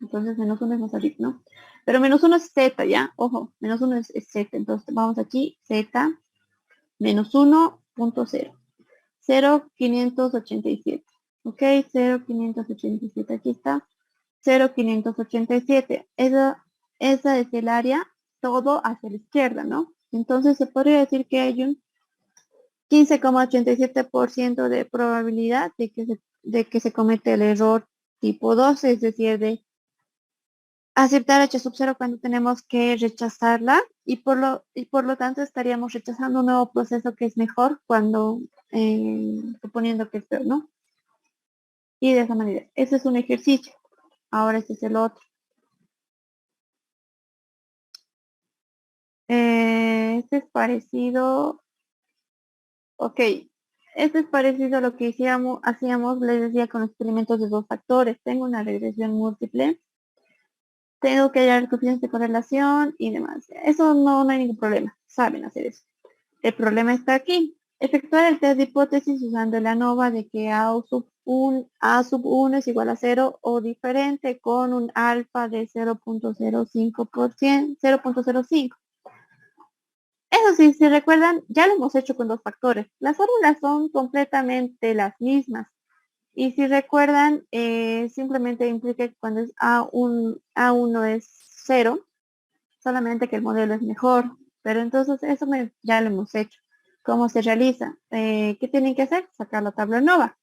Entonces, -1 es más arriba, ¿no? Pero -1 es z, ¿ya? Ojo, -1 es z. Entonces, vamos aquí, z, -1.0. 0,587. ¿Ok? 0,587. Aquí está. 0,587. Esa es el área, todo hacia la izquierda, ¿no? Entonces, se podría decir que hay un 15,87% de probabilidad de que se comete el error tipo 2, es decir, de aceptar h sub 0 cuando tenemos que rechazarla y por lo tanto estaríamos rechazando un nuevo proceso que es mejor cuando suponiendo que es peor, ¿no? Y de esa manera, ese es un ejercicio. Ahora este es el otro. Este es parecido. Ok, este es parecido a lo que hacíamos, les decía, con experimentos de 2 factores. Tengo una regresión múltiple. Tengo que hallar coeficientes de correlación y demás. Eso no hay ningún problema. Saben hacer eso. El problema está aquí. Efectuar el test de hipótesis usando el ANOVA de que A sub 1 es igual a 0 o diferente con un alfa de 0.05%, 0.05. Eso sí, si recuerdan, ya lo hemos hecho con 2 factores. Las fórmulas son completamente las mismas. Y si recuerdan, simplemente implica que cuando es A1 es 0, solamente que el modelo es mejor. Pero entonces eso ya lo hemos hecho. ¿Cómo se realiza? ¿Qué tienen que hacer? Sacar la tabla NOVA.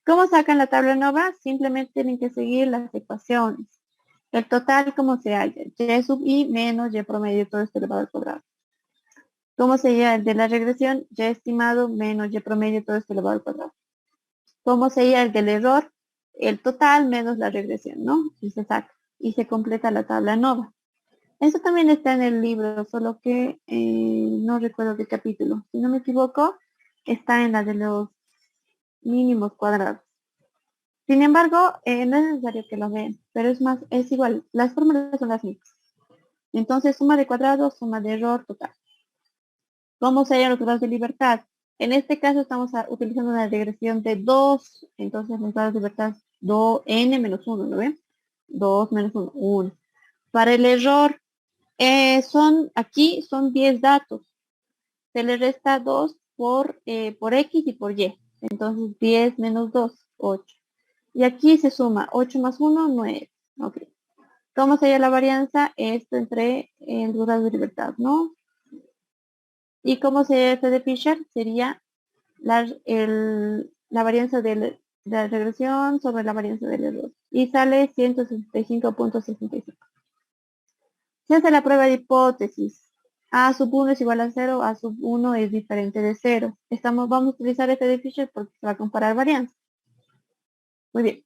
¿Cómo sacan la tabla NOVA? Simplemente tienen que seguir las ecuaciones. El total, ¿cómo se halla? Y sub i menos y promedio, todo esto elevado al cuadrado. ¿Cómo se halla el de la regresión? Y estimado menos y promedio, todo esto elevado al cuadrado. ¿Cómo se halla el del error? El total menos la regresión, ¿no? Y se saca. Y se completa la tabla NOVA. Eso también está en el libro, solo que no recuerdo qué capítulo. Si no me equivoco, está en la de los mínimos cuadrados. Sin embargo, no es necesario que lo vean, pero es igual. Las fórmulas son las mismas. Entonces, suma de cuadrados, suma de error total. ¿Cómo se hallan los grados de libertad? En este caso estamos utilizando una regresión de 2. Entonces, los grados de libertad 2n menos 1, ¿lo ven? 2 menos 1, 1. Para el error, aquí son 10 datos. Se le resta 2 por X y por Y. Entonces 10 menos 2, 8. Y aquí se suma 8 más 1, 9. Ok. ¿Cómo sería la varianza? Esto entre los grados de libertad, ¿no? ¿Y cómo sería este de Fisher? Sería la varianza de la regresión sobre la varianza del error. Y sale 165.65. Se hace la prueba de hipótesis. A sub 1 es igual a 0, A sub 1 es diferente de 0. Vamos a utilizar este de Fisher porque se va a comparar varianza. Muy bien.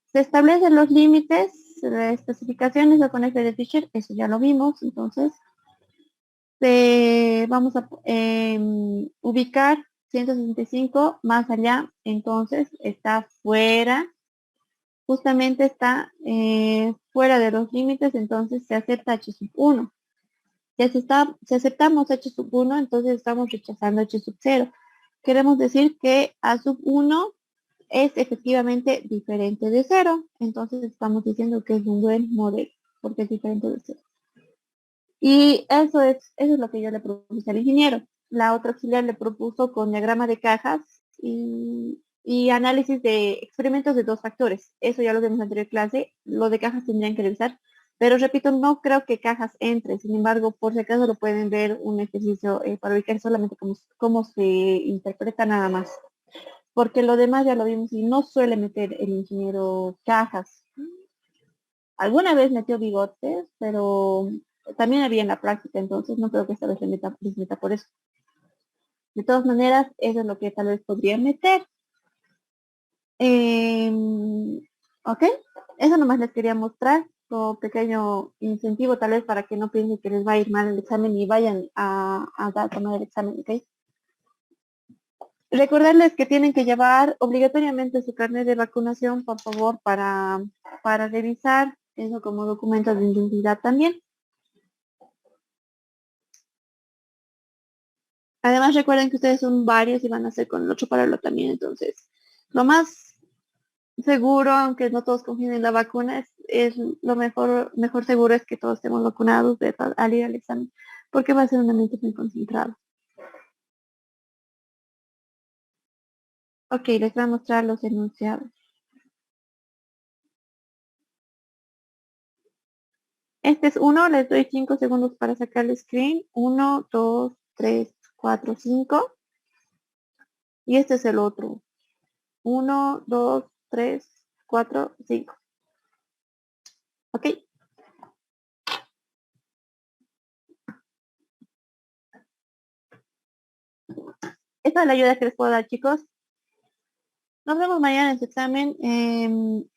Se establecen los límites de especificaciones con este de Fisher, eso ya lo vimos, entonces vamos a ubicar 165 más allá, entonces está fuera, justamente está fuera de los límites, entonces se acepta H sub 1. Si aceptamos H sub 1, entonces estamos rechazando H sub 0. Queremos decir que A sub 1 es efectivamente diferente de 0. Entonces estamos diciendo que es un buen modelo, porque es diferente de 0. Y eso es lo que yo le propuse al ingeniero. La otra auxiliar le propuso con diagrama de cajas y análisis de experimentos de 2 factores. Eso ya lo vimos en la anterior clase. Lo de cajas tendrían que revisar. Pero repito, no creo que cajas entre. Sin embargo, por si acaso lo pueden ver un ejercicio para ubicar solamente cómo se interpreta nada más. Porque lo demás ya lo vimos y no suele meter el ingeniero cajas. Alguna vez metió bigotes, pero también había en la práctica, entonces no creo que esta vez les meta por eso. De todas maneras, eso es lo que tal vez podría meter. Ok, eso nomás les quería mostrar, como pequeño incentivo tal vez para que no piensen que les va a ir mal el examen y vayan a tomar el examen, ok. Recordarles que tienen que llevar obligatoriamente su carnet de vacunación, por favor, para revisar eso como documentos de identidad también. Además, recuerden que ustedes son varios y van a hacer con el otro paralelo también, entonces, lo más seguro, aunque no todos confíen en la vacuna, es lo mejor seguro es que todos estemos vacunados al ir al examen, porque va a ser un ambiente muy concentrado. Ok, les voy a mostrar los enunciados. Este es uno, les doy 5 segundos para sacar el screen. 1, 2, 3, 4, 5. Y este es el otro. 1, 2, 3, 4, 5. Ok. Esta es la ayuda que les puedo dar, chicos. Nos vemos mañana en su examen.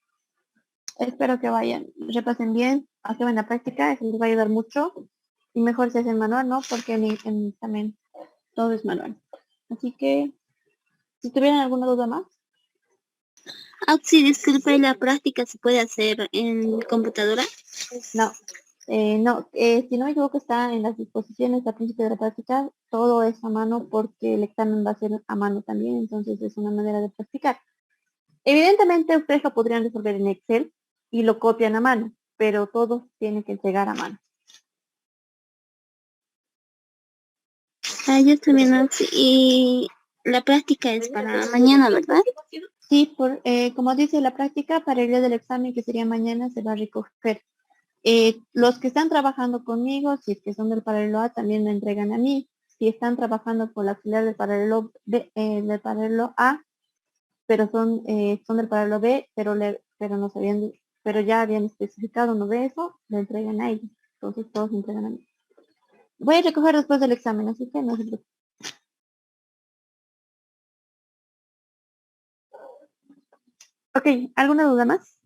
Espero que vayan, repasen bien, hagan la práctica, eso les va a ayudar mucho. Y mejor si hacen manual, ¿no? Porque en el examen todo es manual. Así que, si tuvieran alguna duda más. Auxi, disculpa, ¿y la práctica se puede hacer en computadora? No, si no me equivoco está en las disposiciones al principio de la práctica, todo es a mano porque el examen va a ser a mano también, entonces es una manera de practicar. Evidentemente ustedes lo podrían resolver en Excel y lo copian a mano, pero todos tienen que entregar a mano. Ah, yo también, Auxi. Y la práctica es para mañana, ¿verdad? Sí, como dice la práctica, para el día del examen que sería mañana se va a recoger. Los que están trabajando conmigo, si es que son del paralelo A, también me entregan a mí. Si están trabajando con la filial del paralelo B, del paralelo A, pero son del paralelo B, pero ya habían especificado uno de eso, le entregan a ellos. Entonces todos me entregan a mí. Voy a recoger después del examen, así que no se preocupen. Ok, ¿alguna duda más?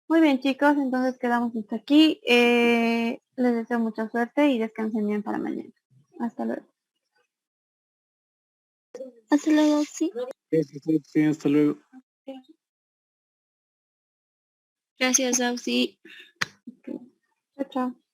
Muy bien, chicos, entonces quedamos hasta aquí. Les deseo mucha suerte y descansen bien para mañana. Hasta luego. Hasta luego, Auxi. Sí, hasta luego. Gracias, Auxi. Ok. Chao, chao.